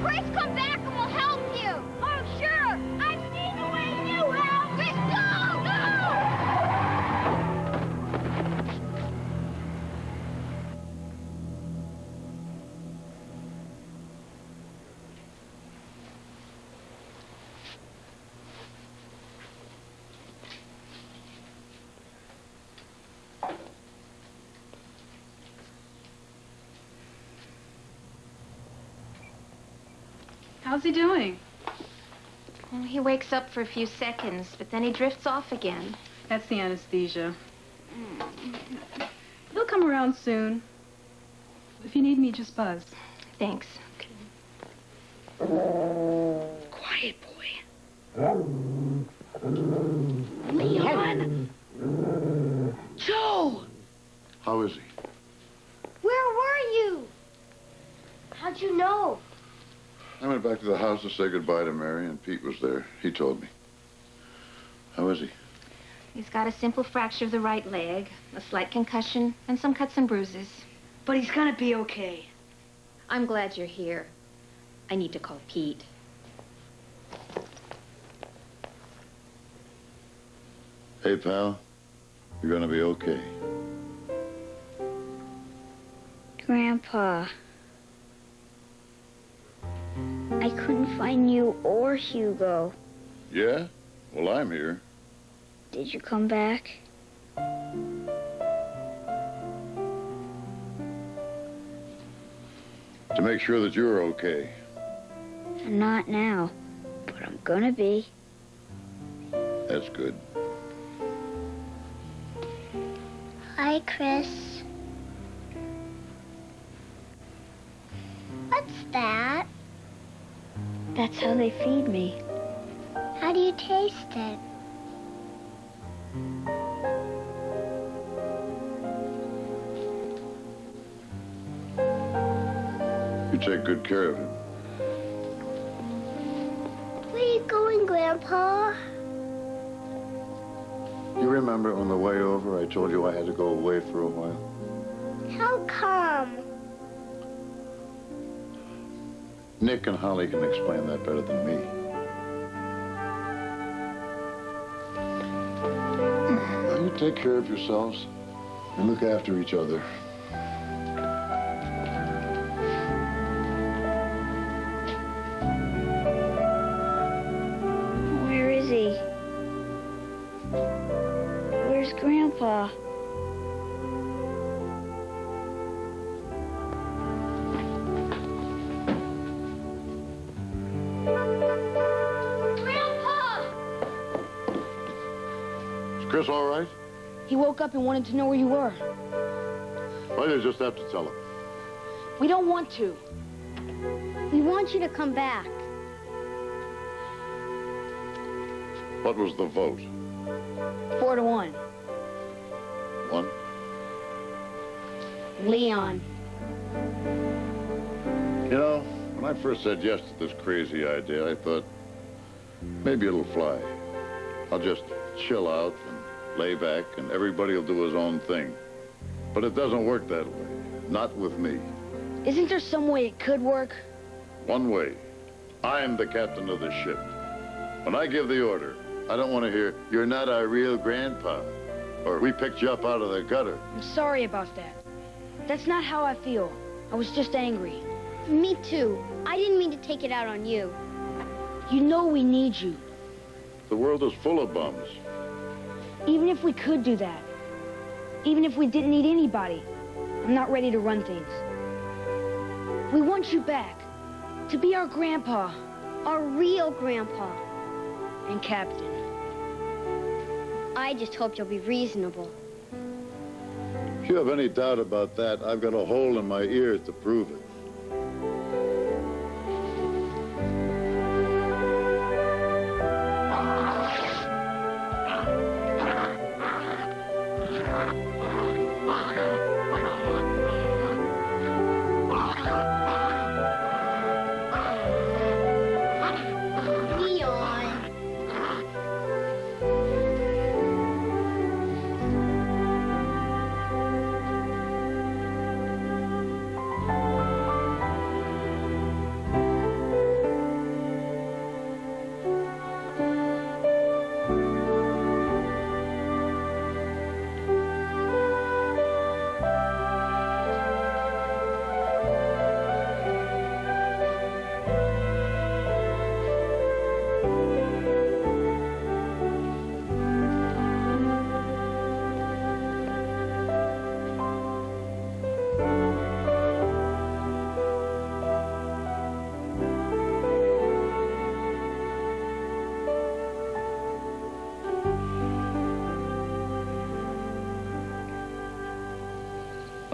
[SPEAKER 8] How's he doing?
[SPEAKER 6] Well, he wakes up for a few seconds, but then he drifts off again.
[SPEAKER 8] That's the anesthesia. He'll come around soon. If you need me, just buzz.
[SPEAKER 6] Thanks.
[SPEAKER 5] Quiet, boy. Leon! Joe!
[SPEAKER 10] How is he?
[SPEAKER 7] Where were you? How'd you know?
[SPEAKER 10] I went back to the house to say goodbye to Mary, and Pete was there. He told me. How is he?
[SPEAKER 6] He's got a simple fracture of the right leg, a slight concussion, and some cuts and bruises.
[SPEAKER 5] But he's gonna be okay.
[SPEAKER 6] I'm glad you're here. I need to call Pete.
[SPEAKER 10] Hey, pal. You're gonna be okay.
[SPEAKER 7] Grandpa. I couldn't find you or Hugo.
[SPEAKER 10] Yeah? Well, I'm here.
[SPEAKER 7] Did you come back?
[SPEAKER 10] To make sure that you're okay.
[SPEAKER 7] Not now, but I'm gonna be.
[SPEAKER 10] That's good.
[SPEAKER 7] Hi, Chris. What's that? That's how they feed me. How do you taste it?
[SPEAKER 10] You take good care of him.
[SPEAKER 7] Where are you going, Grandpa?
[SPEAKER 10] You remember on the way over I told you I had to go away for a while?
[SPEAKER 7] How come?
[SPEAKER 10] Nick and Holly can explain that better than me. Now you take care of yourselves and look after each other.
[SPEAKER 7] Where is he? Where's Grandpa?
[SPEAKER 10] Chris all right?
[SPEAKER 5] He woke up and wanted to know where you were.
[SPEAKER 10] Well, you just have to tell him.
[SPEAKER 5] We don't want to.
[SPEAKER 7] We want you to come back.
[SPEAKER 10] What was the vote?
[SPEAKER 5] 4-1.
[SPEAKER 10] 1?
[SPEAKER 5] Leon.
[SPEAKER 10] You know, when I first said yes to this crazy idea, I thought, maybe it'll fly. I'll just chill out and lay back, and everybody will do his own thing. But it doesn't work that way. Not with me.
[SPEAKER 5] Isn't there some way it could work?
[SPEAKER 10] One way. I'm the captain of the ship. When I give the order, I don't want to hear, "You're not our real grandpa," or "We picked you up out of the gutter."
[SPEAKER 5] I'm sorry about that. That's not how I feel. I was just angry.
[SPEAKER 7] Me too. I didn't mean to take it out on you.
[SPEAKER 5] You know we need you.
[SPEAKER 10] The world is full of bums.
[SPEAKER 5] Even if we could do that, even if we didn't need anybody, I'm not ready to run things. We want you back, to be our grandpa.
[SPEAKER 7] Our real grandpa.
[SPEAKER 5] And captain.
[SPEAKER 7] I just hope you'll be reasonable.
[SPEAKER 10] If you have any doubt about that, I've got a hole in my ear to prove it.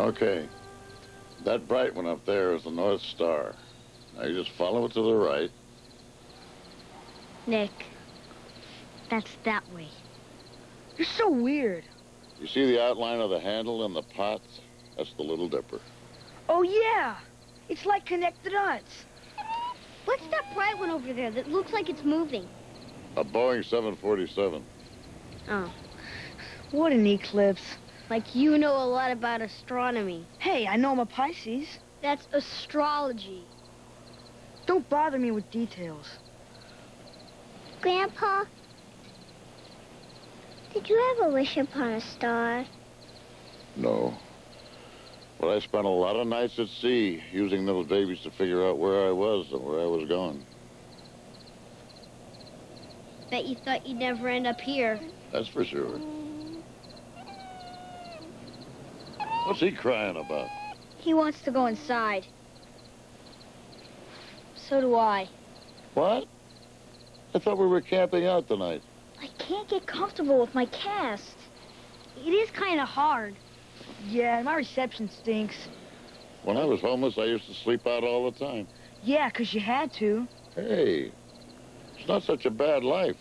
[SPEAKER 10] Okay. That bright one up there is the North Star. Now you just follow it to the right.
[SPEAKER 3] Nick, that's that way.
[SPEAKER 5] You're so weird.
[SPEAKER 10] You see the outline of the handle and the pot? That's the Little Dipper.
[SPEAKER 5] Oh, yeah. It's like Connect the Dots.
[SPEAKER 3] What's that bright one over there that looks like it's moving?
[SPEAKER 10] A Boeing 747.
[SPEAKER 3] Oh.
[SPEAKER 5] What an eclipse.
[SPEAKER 3] Like you know a lot about astronomy.
[SPEAKER 5] Hey, I know I'm a Pisces.
[SPEAKER 3] That's astrology.
[SPEAKER 5] Don't bother me with details.
[SPEAKER 7] Grandpa, did you ever wish upon a star?
[SPEAKER 10] No. But I spent a lot of nights at sea using little babies to figure out where I was and where I was going.
[SPEAKER 3] Bet you thought you'd never end up here.
[SPEAKER 10] That's for sure. What's he crying about?
[SPEAKER 3] He wants to go inside. So do I.
[SPEAKER 10] What? I thought we were camping out tonight.
[SPEAKER 3] I can't get comfortable with my cast. It is kind of hard.
[SPEAKER 5] Yeah, my reception stinks.
[SPEAKER 10] When I was homeless, I used to sleep out all the time.
[SPEAKER 5] Yeah, 'cause you had to.
[SPEAKER 10] Hey, it's not such a bad life.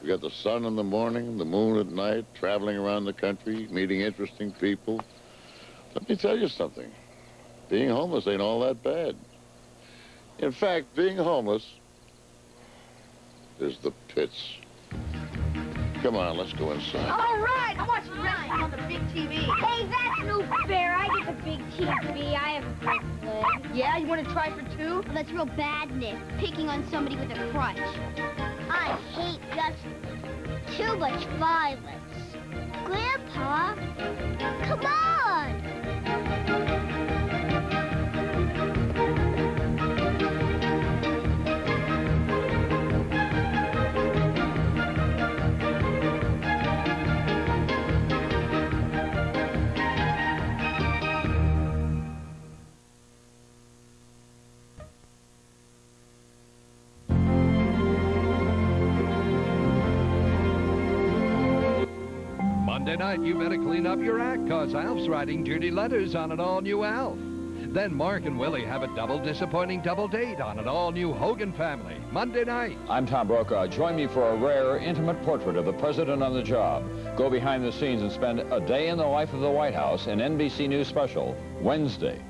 [SPEAKER 10] We got the sun in the morning, the moon at night, traveling around the country, meeting interesting people. Let me tell you something. Being homeless ain't all that bad. In fact, being homeless is the pits. Come on, let's go inside.
[SPEAKER 5] All right, I'm watching wrestling on the big TV.
[SPEAKER 3] Hey, that's no fair. I get the big TV. I have a great leg.
[SPEAKER 5] Yeah, you want to try for two?
[SPEAKER 3] Well, that's real bad, Nick. Picking on somebody with a crutch.
[SPEAKER 7] I hate just too much violence. Grandpa, come on!
[SPEAKER 11] Monday night, you better clean up your act, 'cause Alf's writing dirty letters on an all-new Alf. Then Mark and Willie have a double disappointing double date on an all-new Hogan Family, Monday night.
[SPEAKER 22] I'm Tom Brokaw. Join me for a rare, intimate portrait of the president on the job. Go behind the scenes and spend a day in the life of the White House, an NBC News special, Wednesday.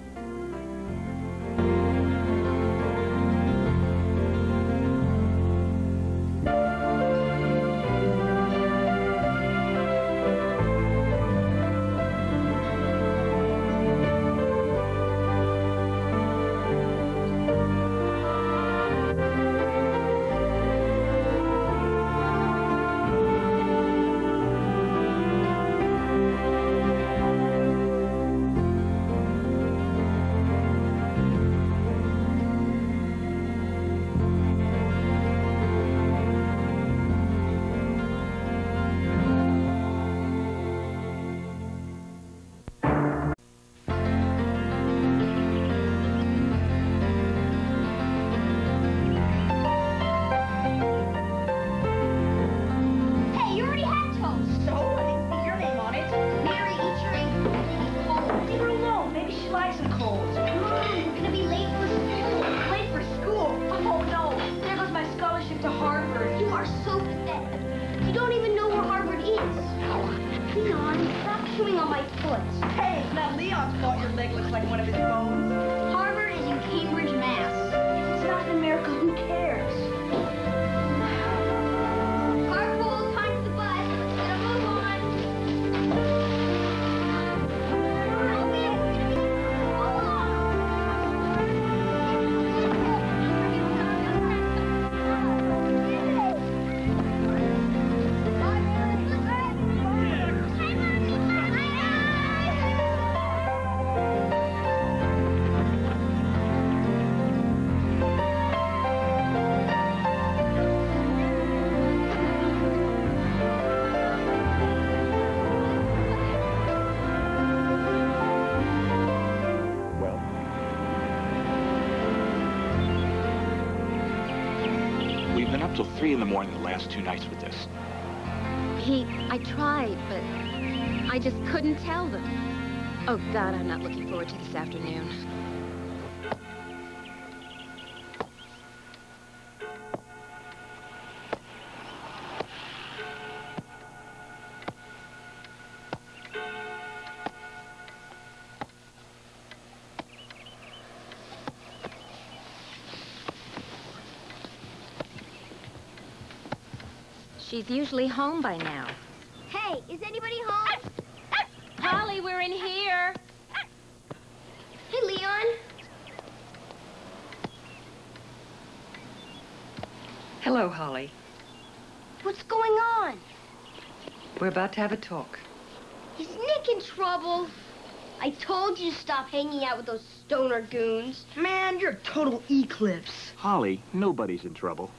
[SPEAKER 1] Till 3 in the morning the last 2 nights with this.
[SPEAKER 6] I tried, but I just couldn't tell them.
[SPEAKER 2] Oh, God, I'm not looking forward to this afternoon. She's usually home by now.
[SPEAKER 3] Hey, is anybody home?
[SPEAKER 2] Holly, we're in here.
[SPEAKER 3] Hey, Leon.
[SPEAKER 4] Hello, Holly.
[SPEAKER 3] What's going on?
[SPEAKER 4] We're about to have a talk.
[SPEAKER 3] Is Nick in trouble? I told you to stop hanging out with those stoner goons.
[SPEAKER 5] Man, you're a total eclipse.
[SPEAKER 1] Holly, nobody's in trouble.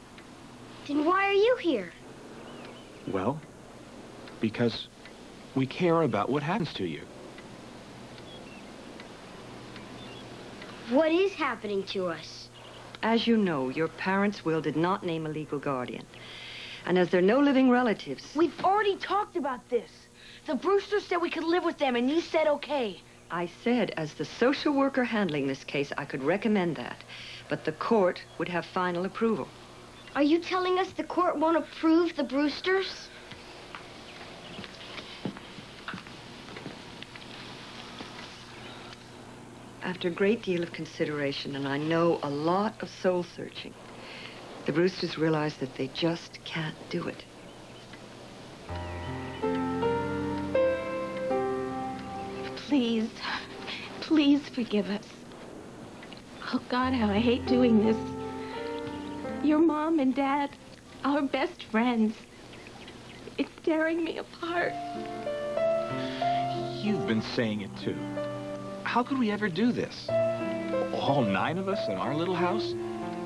[SPEAKER 3] Then why are you here?
[SPEAKER 1] Well, because we care about what happens to you.
[SPEAKER 3] What is happening to us?
[SPEAKER 4] As you know, your parents' will did not name a legal guardian. And as there are no living relatives...
[SPEAKER 5] We've already talked about this. The Brewsters said we could live with them, and you said okay.
[SPEAKER 4] I said, as the social worker handling this case, I could recommend that. But the court would have final approval.
[SPEAKER 3] Are you telling us the court won't approve the Brewsters?
[SPEAKER 4] After a great deal of consideration, and I know a lot of soul-searching, the Brewsters realized that they just can't do it.
[SPEAKER 6] Please, please forgive us. Oh, God, how I hate doing this. Your mom and dad, our best friends. It's tearing me apart.
[SPEAKER 1] You've been saying it, too. How could we ever do this? All 9 of us in our little house?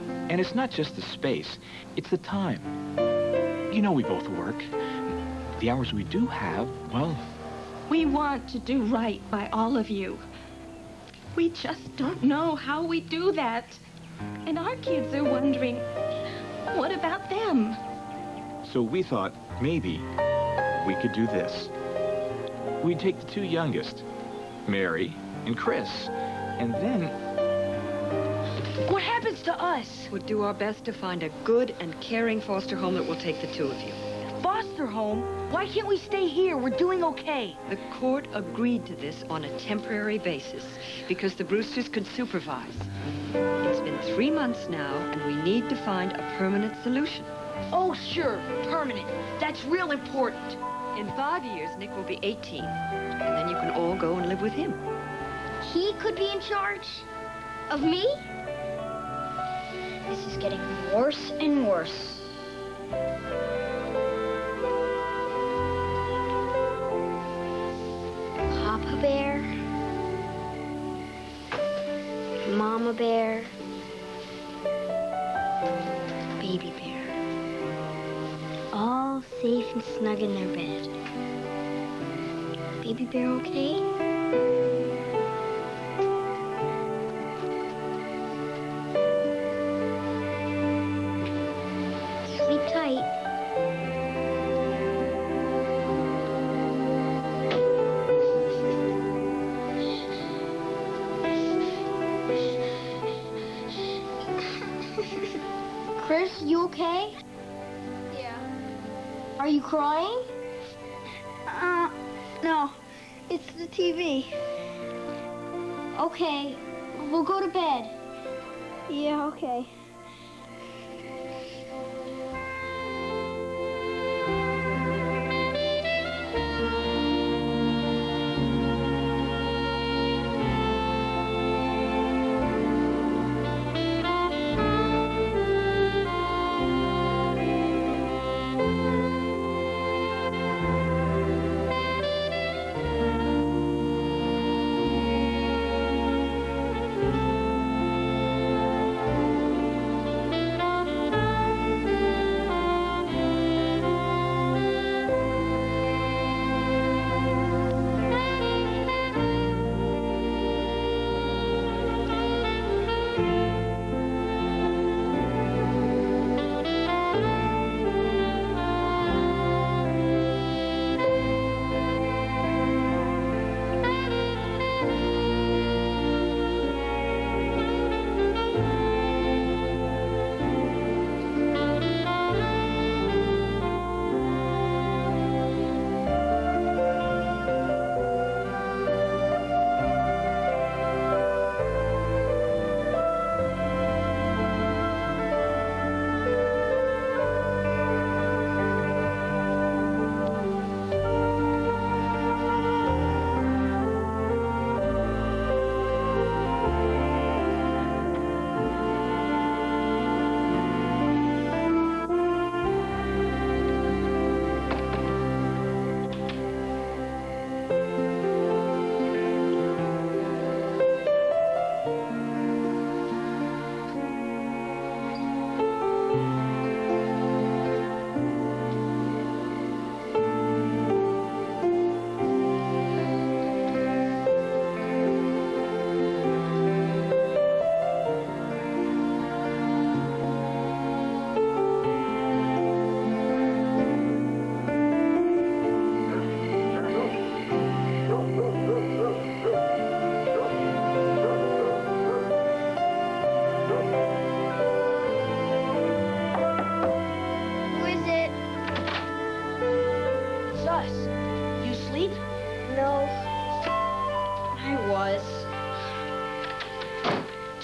[SPEAKER 1] And it's not just the space, it's the time. You know we both work. The hours we do have, well...
[SPEAKER 6] We want to do right by all of you. We just don't know how we do that. And our kids are wondering, what about them?
[SPEAKER 1] So we thought maybe we could do this. We'd take the 2 youngest, Mary and Chris, and then...
[SPEAKER 5] What happens to us?
[SPEAKER 4] We'll do our best to find a good and caring foster home that will take the 2 of you.
[SPEAKER 5] Foster home? Why can't we stay here? We're doing okay.
[SPEAKER 4] The court agreed to this on a temporary basis because the Brewsters could supervise. It's been 3 months now, and we need to find a permanent solution.
[SPEAKER 5] Oh, sure, permanent. That's real important.
[SPEAKER 4] In 5 years, Nick will be 18, and then you can all go and live with him.
[SPEAKER 3] He could be in charge of me? This is getting worse and worse. Papa Bear, Mama Bear, Baby Bear, all safe and snug in their bed. Baby Bear okay? Sleep tight. Chris, you okay?
[SPEAKER 9] Yeah.
[SPEAKER 3] Are you crying?
[SPEAKER 9] No. It's the TV.
[SPEAKER 3] Okay, we'll go to bed.
[SPEAKER 9] Yeah, okay.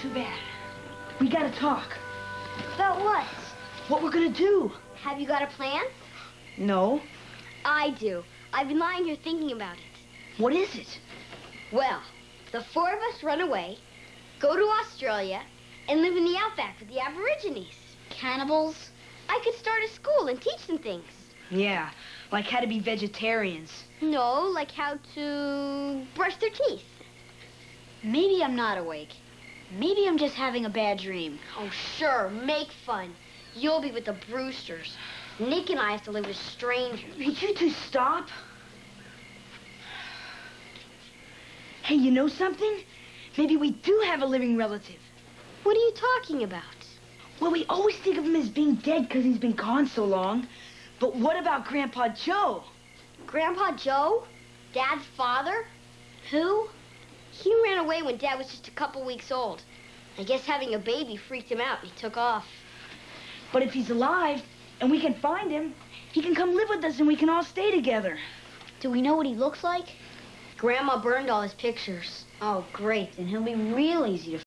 [SPEAKER 5] too bad. We gotta talk.
[SPEAKER 3] About what?
[SPEAKER 5] What we're gonna do.
[SPEAKER 3] Have you got a plan?
[SPEAKER 5] No.
[SPEAKER 3] I do. I've been lying here thinking about it.
[SPEAKER 5] What is it?
[SPEAKER 3] Well, the four of us run away, go to Australia, and live in the outback with the Aborigines. Cannibals? I could start a school and teach them things.
[SPEAKER 5] Yeah, like how to be vegetarians.
[SPEAKER 3] No, like how to brush their teeth. Maybe I'm not awake. Maybe I'm just having a bad dream. Oh, sure, make fun. You'll be with the Brewsters. Nick and I have to live with strangers.
[SPEAKER 5] Would you two stop? Hey, you know something? Maybe we do have a living relative.
[SPEAKER 3] What are you talking about?
[SPEAKER 5] Well, we always think of him as being dead because he's been gone so long. But what about Grandpa Joe?
[SPEAKER 3] Grandpa Joe? Dad's father? Who? He ran away when Dad was just a couple weeks old. I guess having a baby freaked him out and he took off.
[SPEAKER 5] But if he's alive and we can find him, he can come live with us and we can all stay together.
[SPEAKER 3] Do we know what he looks like? Grandma burned all his pictures. Oh, great. And he'll be real easy to